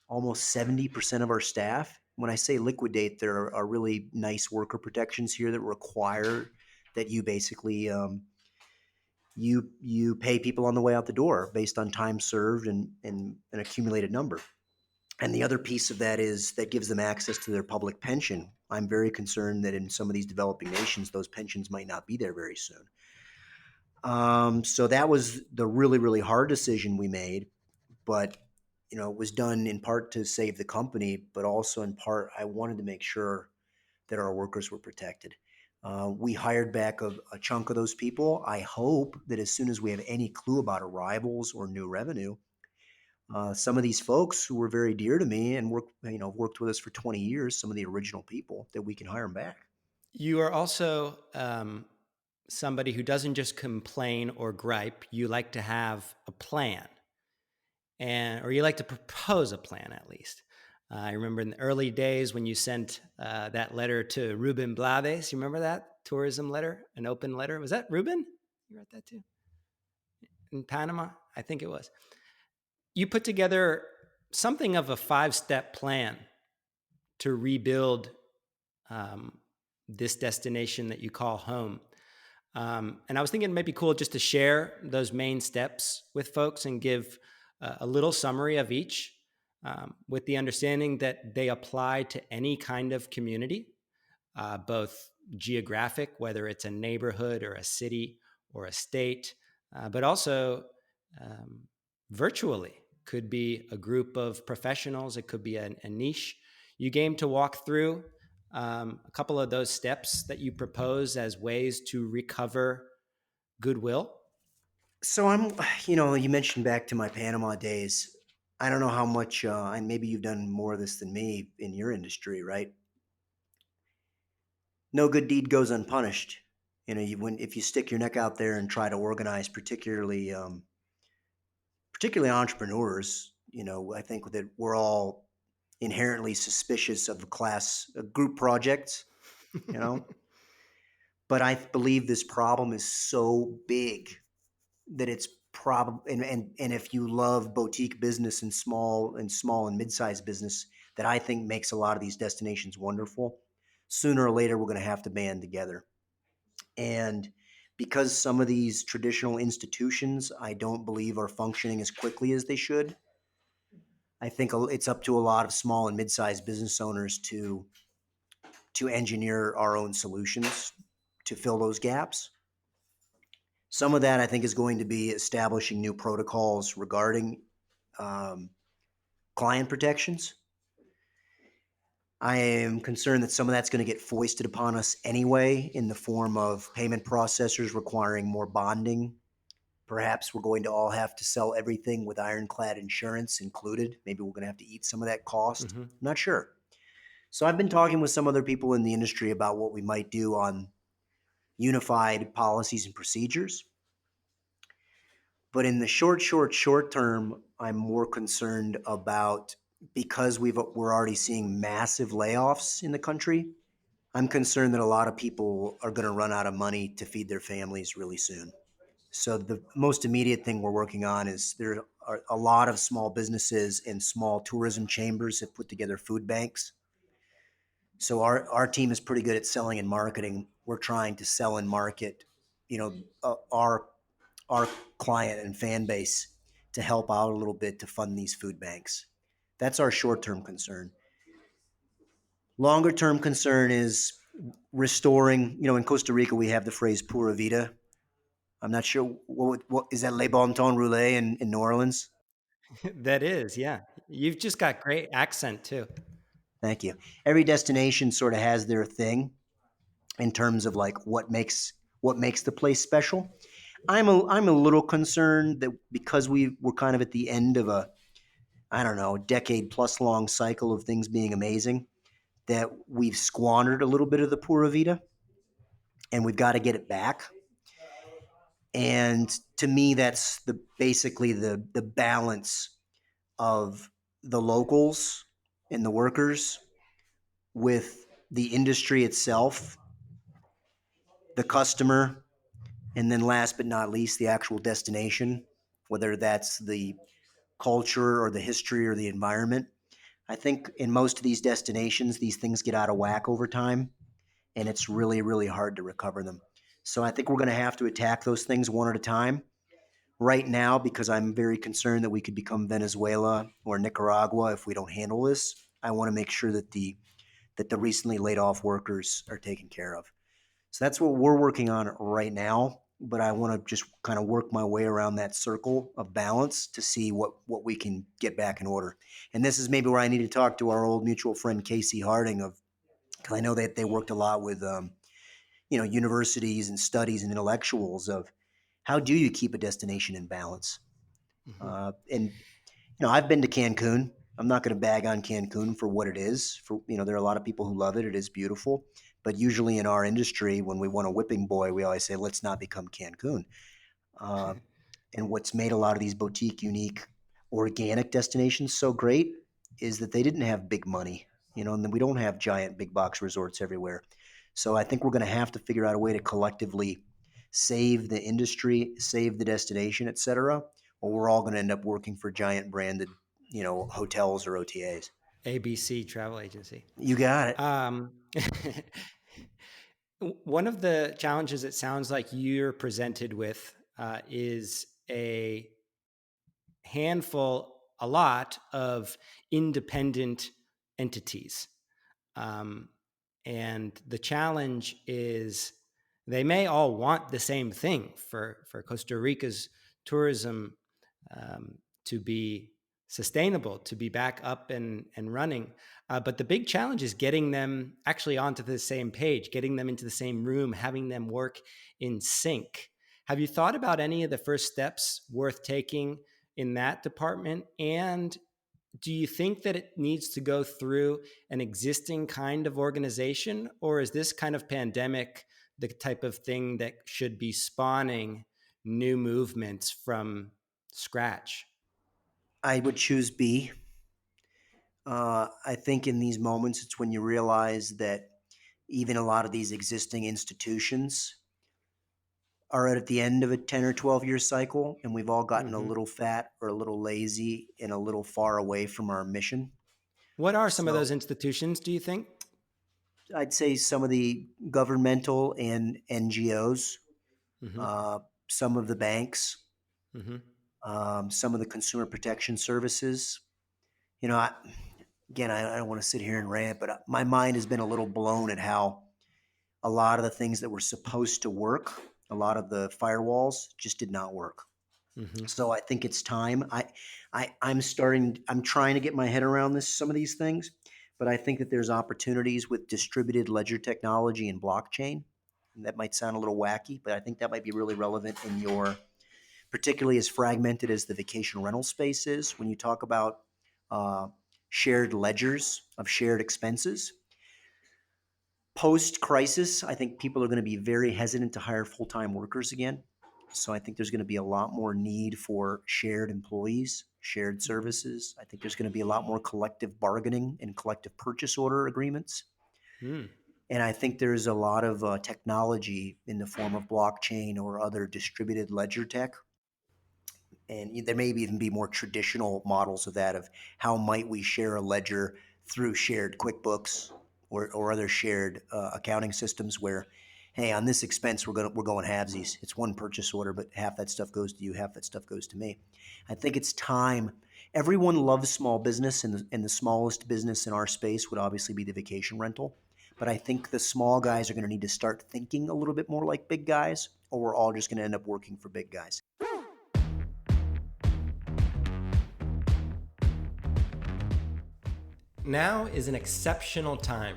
almost 70% of our staff. When I say liquidate, there are really nice worker protections here that require that you basically you pay people on the way out the door based on time served and an accumulated number. And the other piece of that is that gives them access to their public pension. I'm very concerned that in some of these developing nations, those pensions might not be there very soon. So that was the really, really hard decision we made, but it was done in part to save the company, but also in part I wanted to make sure that our workers were protected. We hired back a chunk of those people. I hope that as soon as we have any clue about arrivals or new revenue, some of these folks who were very dear to me and worked with us for 20 years, some of the original people, that we can hire them back. You are also somebody who doesn't just complain or gripe. You like to have a plan, or you like to propose a plan at least. I remember in the early days when you sent that letter to Ruben Blades. You remember that tourism letter, an open letter? Was that Ruben? You wrote that too in Panama, I think it was. You put together something of a 5-step plan to rebuild um, this destination that you call home. And I was thinking it might be cool just to share those main steps with folks and give a little summary of each, with the understanding that they apply to any kind of community, both geographic, whether it's a neighborhood or a city or a state, but also um, virtually. Could be a group of professionals, it could be a niche you game to walk through. a couple of those steps that you propose as ways to recover goodwill? So you mentioned back to my Panama days. I don't know how much, and maybe you've done more of this than me in your industry, right? No good deed goes unpunished. If you stick your neck out there and try to organize, particularly entrepreneurs, I think that we're all inherently suspicious of group projects, you know. But I believe this problem is so big that it's probably and if you love boutique business and small and mid-sized business, that I think makes a lot of these destinations wonderful. Sooner or later, we're going to have to band together. And because some of these traditional institutions, I don't believe are functioning as quickly as they should, I think it's up to a lot of small and mid-sized business owners to engineer our own solutions to fill those gaps. Some of that I think is going to be establishing new protocols regarding um, client protections. I am concerned that some of that's going to get foisted upon us anyway in the form of payment processors requiring more bonding. Perhaps we're going to all have to sell everything with ironclad insurance included. Maybe we're going to have to eat some of that cost. Mm-hmm. I'm not sure. So I've been talking with some other people in the industry about what we might do on unified policies and procedures. But in the short term, I'm more concerned about, because we're already seeing massive layoffs in the country. I'm concerned that a lot of people are going to run out of money to feed their families really soon. So the most immediate thing we're working on is there are a lot of small businesses and small tourism chambers that put together food banks. So our team is pretty good at selling and marketing. We're trying to sell and market, you know, our client and fan base to help out a little bit to fund these food banks. That's our short term concern. Longer term concern is restoring. In Costa Rica we have the phrase "pura vida." I'm not sure what is that, Le Bon Ton Roulette in New Orleans. That is, yeah. You've just got great accent too. Thank you. Every destination sort of has their thing in terms of like what makes the place special. I'm a little concerned that because we're kind of at the end of a, I don't know, decade plus long cycle of things being amazing, that we've squandered a little bit of the Pura Vida and we've got to get it back. And to me, that's basically the balance of the locals and the workers with the industry itself, the customer, and then last but not least, the actual destination, whether that's the culture or the history or the environment. I think in most of these destinations, these things get out of whack over time, and it's really, really hard to recover them. So I think we're going to have to attack those things one at a time. Right now, because I'm very concerned that we could become Venezuela or Nicaragua if we don't handle this, I want to make sure that the recently laid off workers are taken care of. So that's what we're working on right now. But I want to just kind of work my way around that circle of balance to see what we can get back in order. And this is maybe where I need to talk to our old mutual friend Casey Harding because I know that they worked a lot with universities and studies and intellectuals of how do you keep a destination in balance. Mm-hmm. And I've been to Cancun. I'm not going to bag on Cancun for what it is. There are a lot of people who love it. It is beautiful. But usually in our industry, when we want a whipping boy, we always say, let's not become Cancun. Uh, and what's made a lot of these boutique, unique, organic destinations so great is that they didn't have big money, and we don't have giant big box resorts everywhere. So I think we're going to have to figure out a way to collectively save the industry, save the destination, et cetera, or we're all going to end up working for giant branded, hotels or OTAs. ABC travel agency. You got it. Um, one of the challenges it sounds like you're presented with is a lot of independent entities. Um, and the challenge is they may all want the same thing for Costa Rica's tourism to be sustainable to be back up and running. But the big challenge is getting them actually onto the same page, getting them into the same room, having them work in sync. Have you thought about any of the first steps worth taking in that department? And do you think that it needs to go through an existing kind of organization, or is this kind of pandemic the type of thing that should be spawning new movements from scratch? I would choose B. I think in these moments, it's when you realize that even a lot of these existing institutions are at the end of a 10 or 12-year cycle, and we've all gotten a Hmm. little fat or a little lazy and a little far away from our mission. What are some of So those institutions, do you think? I'd say some of the governmental and NGOs, Hmm. uh, some of the banks, Hmm. some of the consumer protection services. You know, I don't want to sit here and rant, but my mind has been a little blown at how a lot of the things that were supposed to work, a lot of the firewalls just did not work. Hmm. So I think it's time. I'm trying to get my head around some of these things, but I think that there's opportunities with distributed ledger technology and blockchain. And that might sound a little wacky, but I think that might be really relevant in your, particularly as fragmented as the vacation rental space is. When you talk about uh, shared ledgers of shared expenses, post crisis, I think people are going to be very hesitant to hire full time workers again. So I think there's going to be a lot more need for shared employees, shared Hmm. services. I think there's going to be a lot more collective bargaining and collective purchase order agreements. Hmm. And I think there's a lot of technology in the form of blockchain or other distributed ledger tech, and there may even be more traditional models of that, of how might we share a ledger through shared QuickBooks or other shared accounting systems where, hey, on this expense we're going halvesies. It's one purchase order, but half that stuff goes to you, half that stuff goes to me. I think it's time. Everyone loves small business, and the smallest business in our space would obviously be the vacation rental. But I think the small guys are going to need to start thinking a little bit more like big guys, or we're all just going to end up working for big guys. Now is an exceptional time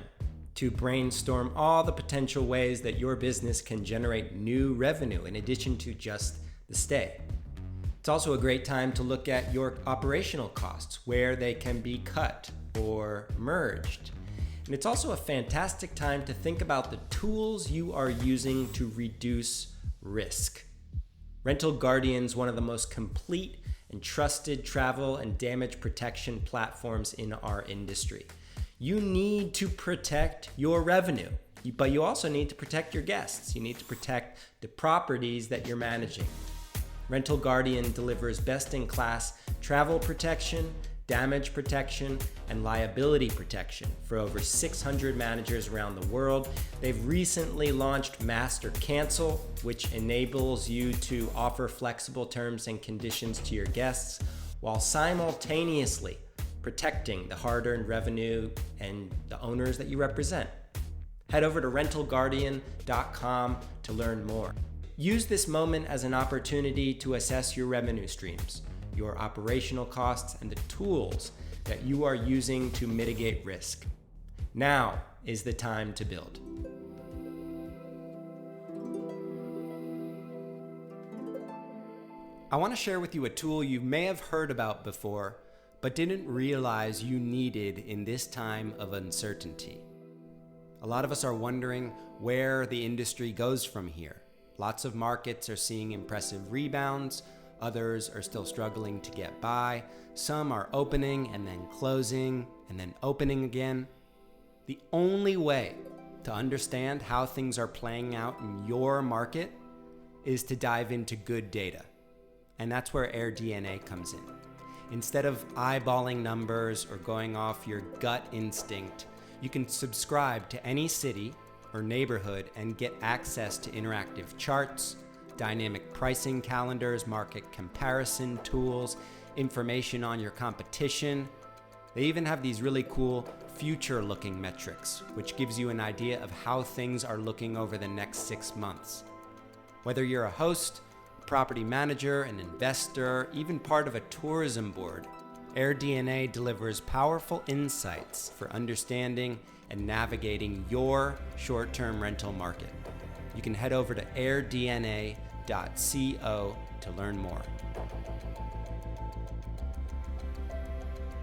to brainstorm all the potential ways that your business can generate new revenue in addition to just the stay. It's also a great time to look at your operational costs, where they can be cut or merged. And it's also a fantastic time to think about the tools you are using to reduce risk. Rental Guardian's one of the most complete and trusted travel and damage protection platforms in our industry. You need to protect your revenue, but you also need to protect your guests. You need to protect the properties that you're managing. Rental Guardian delivers best-in-class travel protection, damage protection, and liability protection for over 600 managers around the world. They've recently launched Master Cancel, which enables you to offer flexible terms and conditions to your guests while simultaneously protecting the hard-earned revenue and the owners that you represent. Head over to rentalguardian.com to learn more. Use this moment as an opportunity to assess your revenue streams, your operational costs, and the tools that you are using to mitigate risk. Now is the time to build. I want to share with you a tool you may have heard about before, but didn't realize you needed in this time of uncertainty. A lot of us are wondering where the industry goes from here. Lots of markets are seeing impressive rebounds. Others are still struggling to get by. Some are opening and then closing and then opening again. The only way to understand how things are playing out in your market is to dive into good data. And that's where AirDNA comes in. Instead of eyeballing numbers or going off your gut instinct, you can subscribe to any city or neighborhood and get access to interactive charts, dynamic pricing calendars, market comparison tools, information on your competition. They even have these really cool future-looking metrics, which gives you an idea of how things are looking over the next 6 months. Whether you're a host, a property manager, an investor, even part of a tourism board, AirDNA delivers powerful insights for understanding and navigating your short-term rental market. You can head over to airdna.co to learn more.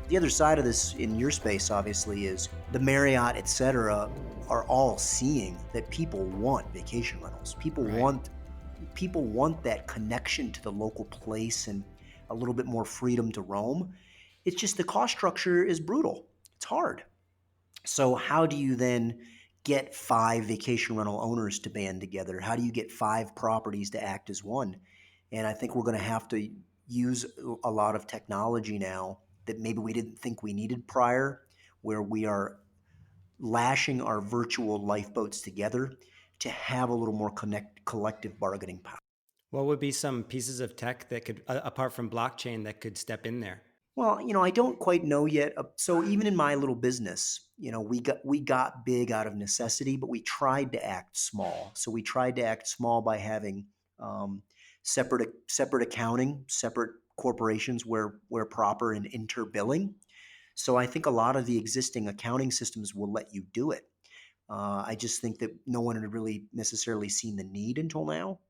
The other side of this in your space, obviously, is the Marriott, et cetera, are all seeing that people want vacation rentals. People want that connection to the local place and a little bit more freedom to roam. It's just the cost structure is brutal. It's hard. So how do you then get 5 vacation rental owners to band together? How do you get 5 properties to act as one? And I think we're going to have to use a lot of technology now that maybe we didn't think we needed prior, where we are lashing our virtual lifeboats together to have a little more collective bargaining power. What would be some pieces of tech that could, apart from blockchain, that could step in there? Well, I don't quite know yet. So even in my little business, we got big out of necessity, but we tried to act small. So we tried to act small by having separate accounting, separate corporations where proper, and interbilling. So I think a lot of the existing accounting systems will let you do it. I just think that no one had really necessarily seen the need until now.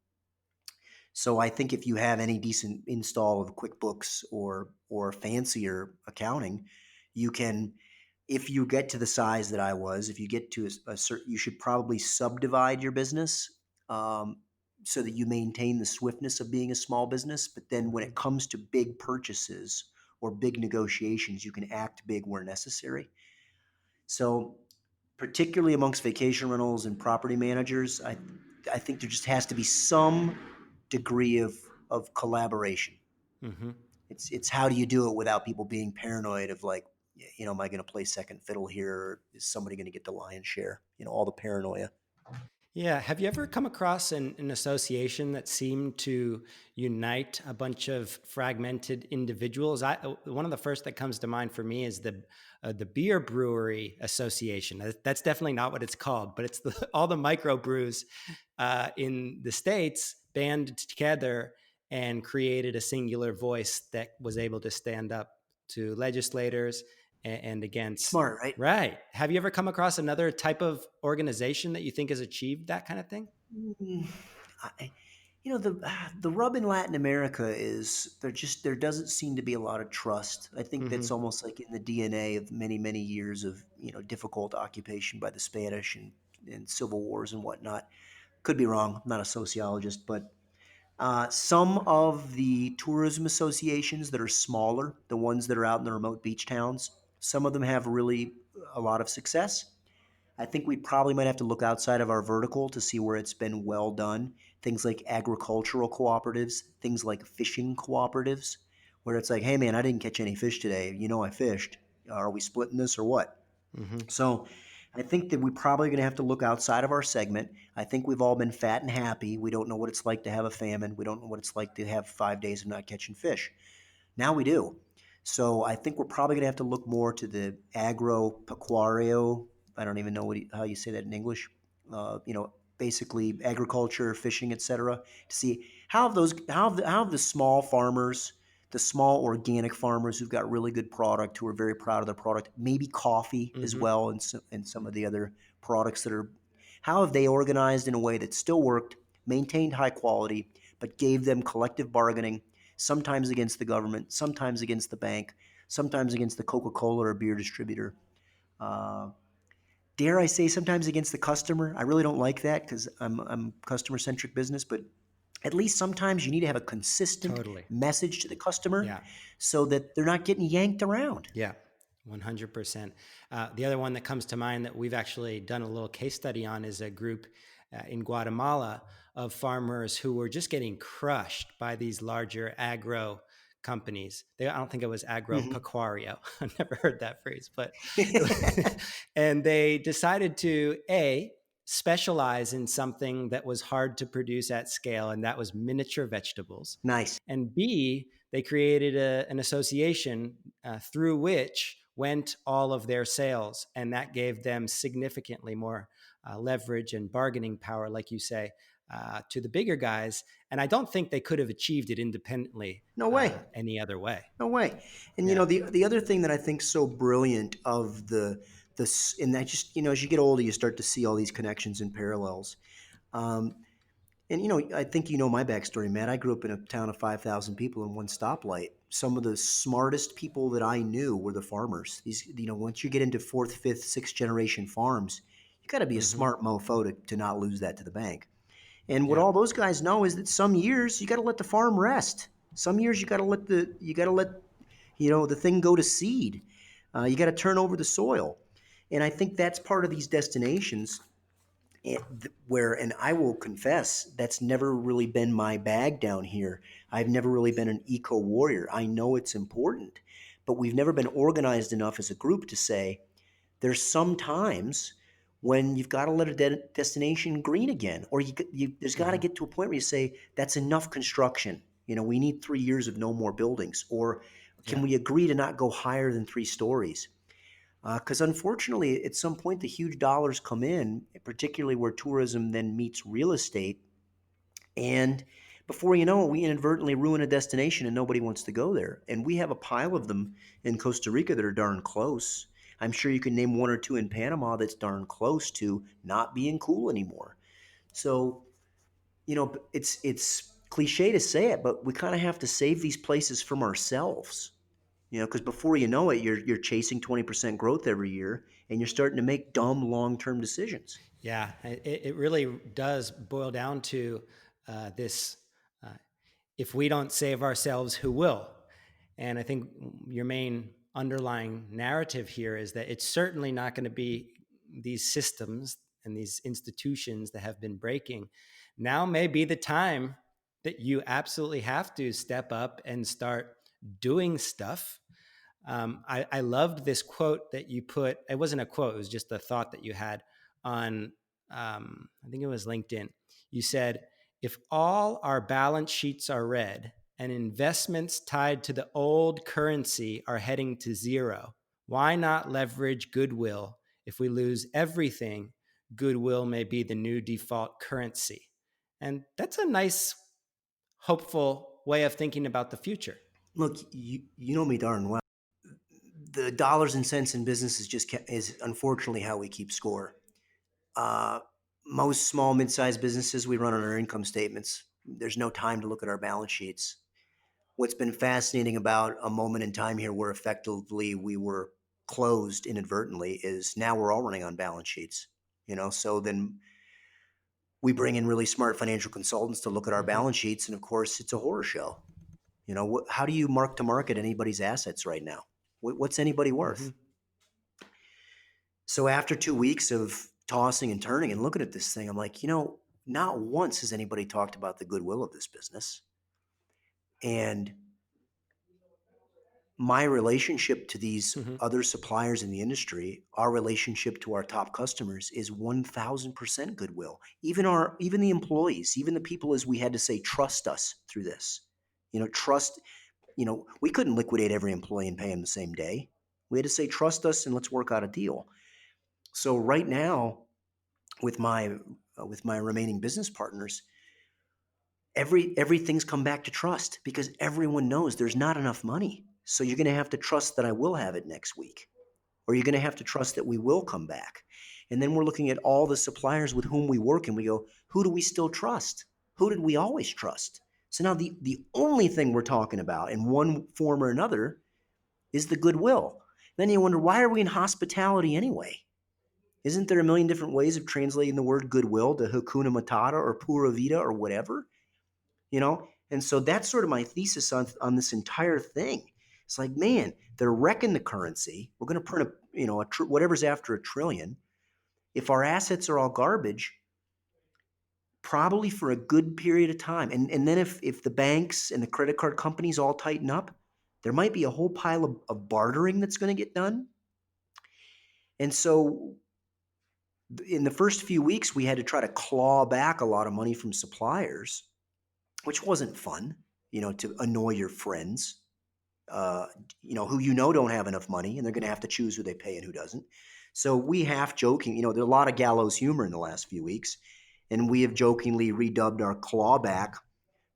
So I think if you have any decent install of QuickBooks or fancier accounting, you can, if you get to the size that I was, if you get to a certain, you should probably subdivide your business, so that you maintain the swiftness of being a small business. But then when it comes to big purchases or big negotiations, you can act big where necessary. So particularly amongst vacation rentals and property managers, I think there just has to be some degree of collaboration. Mm-hmm. It's how do you do it without people being paranoid of like, am I going to play second fiddle here? Or is somebody going to get the lion's share? All the paranoia. Yeah. Have you ever come across an association that seemed to unite a bunch of fragmented individuals? One of the first that comes to mind for me is the Beer Brewery Association. That's definitely not what it's called, but it's all the microbrews in the States banded together and created a singular voice that was able to stand up to legislators and against. Smart, right? Right. Have you ever come across another type of organization that you think has achieved that kind of thing? Mm, I, the rub in Latin America is there doesn't seem to be a lot of trust. I think Mm-hmm. that's almost like in the DNA of many years of difficult occupation by the Spanish and civil wars and whatnot. Could be wrong. I'm not a sociologist, but some of the tourism associations that are smaller, the ones that are out in the remote beach towns, some of them have really a lot of success. I think we probably might have to look outside of our vertical to see where it's been well done. Things like agricultural cooperatives, things like fishing cooperatives, where it's like, hey man, I didn't catch any fish today. I fished. Are we splitting this or what? Mm-hmm. So I think that we're probably going to have to look outside of our segment. I think we've all been fat and happy. We don't know what it's like to have a famine. We don't know what it's like to have 5 days of not catching fish. Now we do. So I think we're probably going to have to look more to the agropecuario. I don't even know how you say that in English. Basically agriculture, fishing, etc. To see how have the small farmers, the small organic farmers who've got really good product, who are very proud of their product, maybe coffee as Mm-hmm. well, and some of the other products that are, how have they organized in a way that still worked, maintained high quality, but gave them collective bargaining, sometimes against the government, sometimes against the bank, sometimes against the Coca-Cola or beer distributor. Uh, dare I say sometimes against the customer? I really don't like that because I'm customer-centric business, but at least sometimes you need to have a consistent Totally. message to the customer Yeah. so that they're not getting yanked around. Yeah. 100%. The other one that comes to mind that we've actually done a little case study on is a group in Guatemala of farmers who were just getting crushed by these larger agro companies. I don't think it was agropecuario. I've never heard that phrase, but and they decided to specialize in something that was hard to produce at scale, and that was miniature vegetables. Nice. And B, they created an association through which went all of their sales, and that gave them significantly more leverage and bargaining power, like you say, to the bigger guys. And I don't think they could have achieved it independently No way. any other way. No way. And Yeah. the other thing that I think so brilliant of and that just, as you get older, you start to see all these connections and parallels. Um, and I think my backstory, Matt. I grew up in a town of 5,000 people and one stoplight. Some of the smartest people that I knew were the farmers. These, once you get into fourth, fifth, sixth generation farms, you got to be a Hmm. smart mofo to not lose that to the bank. And what Yeah. all those guys know is that some years you got to let the farm rest. Some years you got to let the thing go to seed. You got to turn over the soil. And I think that's part of these destinations where, and I will confess, that's never really been my bag down here. I've never really been an eco warrior. I know it's important, but we've never been organized enough as a group to say, there's some times when you've got to let a destination green again, or there's got to Hmm. get to a point where you say that's enough construction. We need 3 years of no more buildings, or can Yeah. we agree to not go higher than 3 stories? Because unfortunately, at some point, the huge dollars come in, particularly where tourism then meets real estate, and before you know it, we inadvertently ruin a destination and nobody wants to go there. And we have a pile of them in Costa Rica that are darn close. I'm sure you can name one or two in Panama that's darn close to not being cool anymore. So, it's cliche to say it, but we kind of have to save these places from ourselves. Because before you know it, you're chasing 20% growth every year, and you're starting to make dumb long-term decisions. Yeah. It really does boil down to this uh, if we don't save ourselves, who will? And I think your main underlying narrative here is that it's certainly not going to be these systems and these institutions that have been breaking. Now may be the time that you absolutely have to step up and start doing stuff. I loved this quote that you put. It wasn't a quote, it was just a thought that you had on, I think it was LinkedIn. You said, if all our balance sheets are red and investments tied to the old currency are heading to zero, why not leverage goodwill? If we lose everything, goodwill may be the new default currency. And that's a nice, hopeful way of thinking about the future. Look, you know me darn well. The dollars and cents in business is unfortunately how we keep score. Uh, Most small mid-sized businesses, we run on our income statements. There's no time to look at our balance sheets. What's been fascinating about a moment in time here where effectively we were closed inadvertently is now we're all running on balance sheets. So then we bring in really smart financial consultants to look at our Mm-hmm. balance sheets, and of course, it's a horror show. How do you mark to market anybody's assets right now? What's anybody Mm-hmm. worth? So after 2 weeks of tossing and turning and looking at this thing, I'm like, not once has anybody talked about the goodwill of this business. And my relationship to these Mm-hmm. other suppliers in the industry, our relationship to our top customers is 1000% goodwill. Even the employees, even the people, as we had to say, trust us through this. Trust, we couldn't liquidate every employee and pay them the same day. We had to say, trust us and let's work out a deal. So right now, with my remaining business partners, everything's come back to trust because everyone knows there's not enough money. So you're going to have to trust that I will have it next week, or you're going to have to trust that we will come back. And then we're looking at all the suppliers with whom we work and we go, who do we still trust? Who did we always trust? So now the only thing we're talking about in one form or another is the goodwill. Then you wonder, why are we in hospitality anyway? Isn't there a million different ways of translating the word goodwill to Hakuna Matata or Pura Vida or whatever? And so that's sort of my thesis on this entire thing. It's like, man, they're wrecking the currency. We're going to print whatever's after a trillion. If our assets are all garbage, probably for a good period of time, and then if the banks and the credit card companies all tighten up, there might be a whole pile of bartering that's going to get done. And so in the first few weeks, we had to try to claw back a lot of money from suppliers, which wasn't fun, to annoy your friends, uh, who don't have enough money, and they're going to have to choose who they pay and who doesn't. So we half joking, there's a lot of gallows humor in the last few weeks. and we have jokingly redubbed our clawback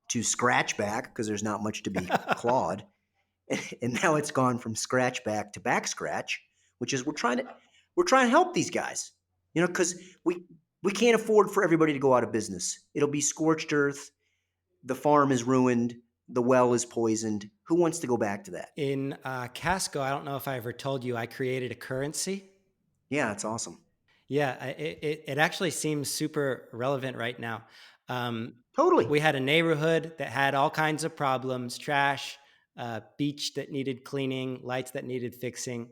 to scratchback because there's not much to be clawed. And now it's gone from scratchback to back scratch, which is we're trying to help these guys, because we can't afford for everybody to go out of business. It'll be scorched earth. The farm is ruined. The well is poisoned. Who wants to go back to that? In Casco, I don't know if I ever told you, I created a currency. Yeah, it's awesome. Yeah, it actually seems super relevant right now. Um, Totally. we had a neighborhood that had all kinds of problems: trash, beach that needed cleaning, lights that needed fixing.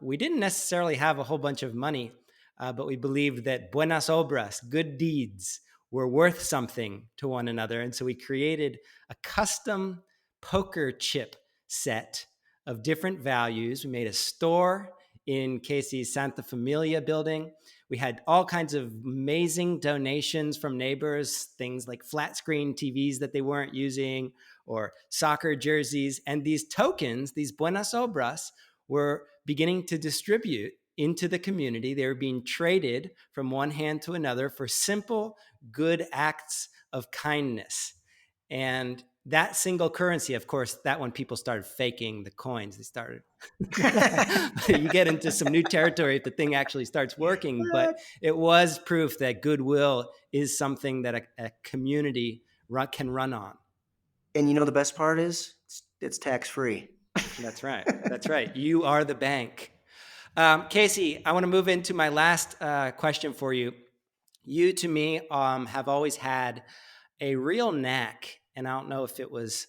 We didn't necessarily have a whole bunch of money, but we believed that buenas obras, good deeds, were worth something to one another. And so we created a custom poker chip set of different values. We made a store in Casey's Santa Familia building. We had all kinds of amazing donations from neighbors, things like flat screen TVs that they weren't using, or soccer jerseys. And these tokens, these buenas obras, were beginning to distribute into the community. They were being traded from one hand to another for simple, good acts of kindness. And that single currency, of course, that when people started faking the coins, they started, you get into some new territory if the thing actually starts working. But it was proof that goodwill is something that a community can run on. And the best part is it's tax free. That's right. That's right. You are the bank. Casey, I want to move into my last question for you. You, to me, have always had a real knack, and I don't know if it was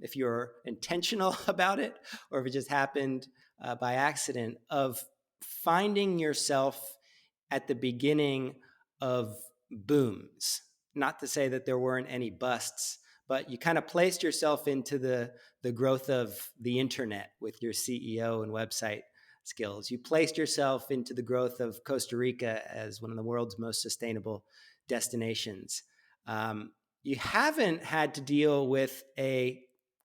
if you're intentional about it or if it just happened by accident, of finding yourself at the beginning of booms. Not to say that there weren't any busts, but you kind of placed yourself into the growth of the internet with your CEO and website skills. You placed yourself into the growth of Costa Rica as one of the world's most sustainable destinations. You haven't had to deal with a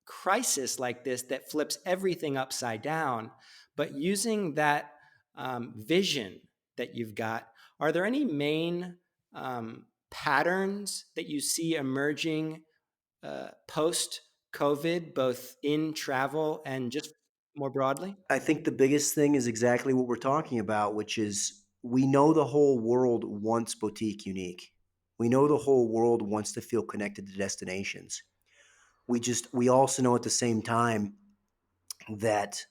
crisis like this that flips everything upside down, but using that vision that you've got, are there any main patterns that you see emerging post COVID, both in travel and just more broadly? I think the biggest thing is exactly what we're talking about, which is we know the whole world wants boutique unique. We know the whole world wants to feel connected to destinations. We also know at the same time that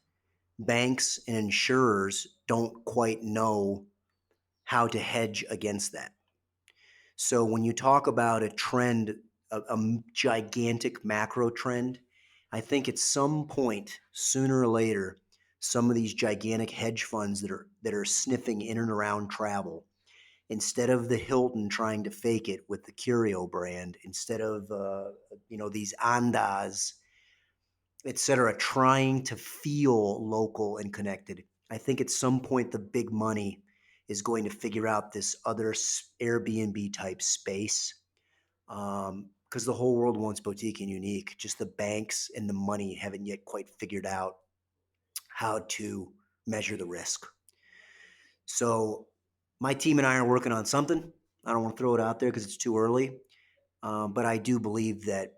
banks and insurers don't quite know how to hedge against that. So when you talk about a trend, a gigantic macro trend, I think at some point, sooner or later, some of these gigantic hedge funds that are sniffing in and around travel, instead of the Hilton trying to fake it with the Curio brand, instead of these Andas, etc., trying to feel local and connected. I think at some point the big money is going to figure out this other Airbnb type space, because the whole world wants boutique and unique. Just the banks and the money haven't yet quite figured out how to measure the risk. So my team and I are working on something. I don't want to throw it out there because it's too early, but I do believe that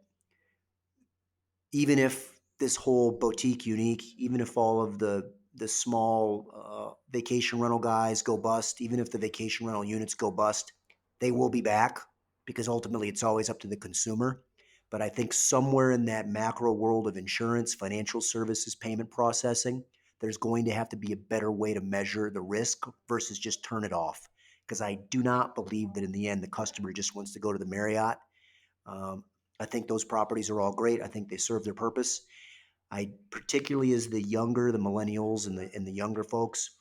even if this whole boutique unique, even if all of the small vacation rental guys go bust, even if the vacation rental units go bust, they will be back, because ultimately it's always up to the consumer. But I think somewhere in that macro world of insurance, financial services, payment processing, there's going to have to be a better way to measure the risk versus just turn it off. Because I do not believe that in the end the customer just wants to go to the Marriott. Um, I think those properties are all great. I think they serve their purpose. I particularly as the millennials and the younger folks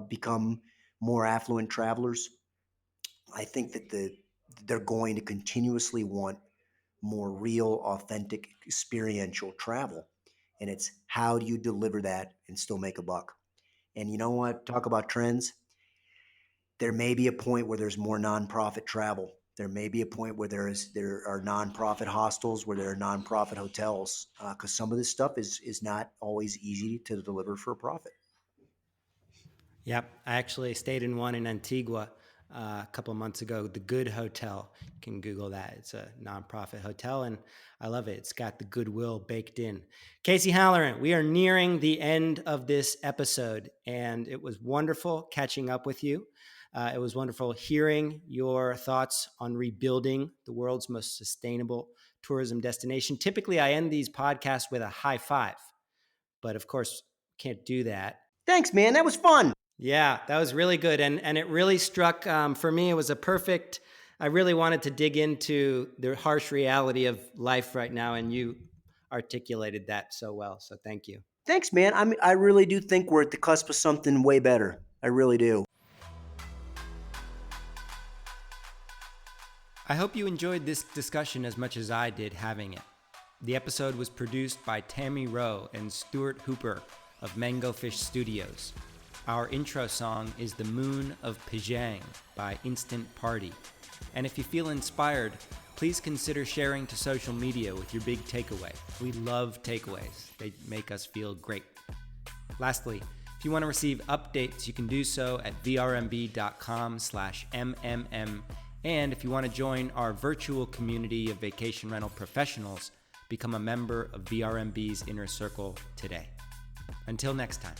become more affluent travelers, I think that they're going to continuously want more real, authentic, experiential travel. And it's how do you deliver that and still make a buck? And you know what? Talk about trends. There may be a point where there's more nonprofit travel. There may be a point where there are nonprofit hostels, where there are nonprofit hotels, because some of this stuff is not always easy to deliver for a profit. Yep. I actually stayed in one in Antigua a couple of months ago, The Good Hotel. You can Google that. It's a nonprofit hotel, and I love it. It's got the goodwill baked in. Casey Halloran, we are nearing the end of this episode, and it was wonderful catching up with you. It was wonderful hearing your thoughts on rebuilding the world's most sustainable tourism destination. Typically, I end these podcasts with a high five, but of course, can't do that. Thanks, man. That was fun. Yeah, that was really good. And it really struck, for me, it was a perfect, I really wanted to dig into the harsh reality of life right now. And you articulated that so well. So thank you. Thanks, man. I really do think we're at the cusp of something way better. I really do. I hope you enjoyed this discussion as much as I did having it. The episode was produced by Tammy Rowe and Stuart Hooper of Mango Fish Studios. Our intro song is The Moon of Pajang by Instant Party. And if you feel inspired, please consider sharing to social media with your big takeaway. We love takeaways. They make us feel great. Lastly, if you want to receive updates, you can do so at vrmb.com/mmm. And if you want to join our virtual community of vacation rental professionals, become a member of VRMB's Inner Circle today. Until next time.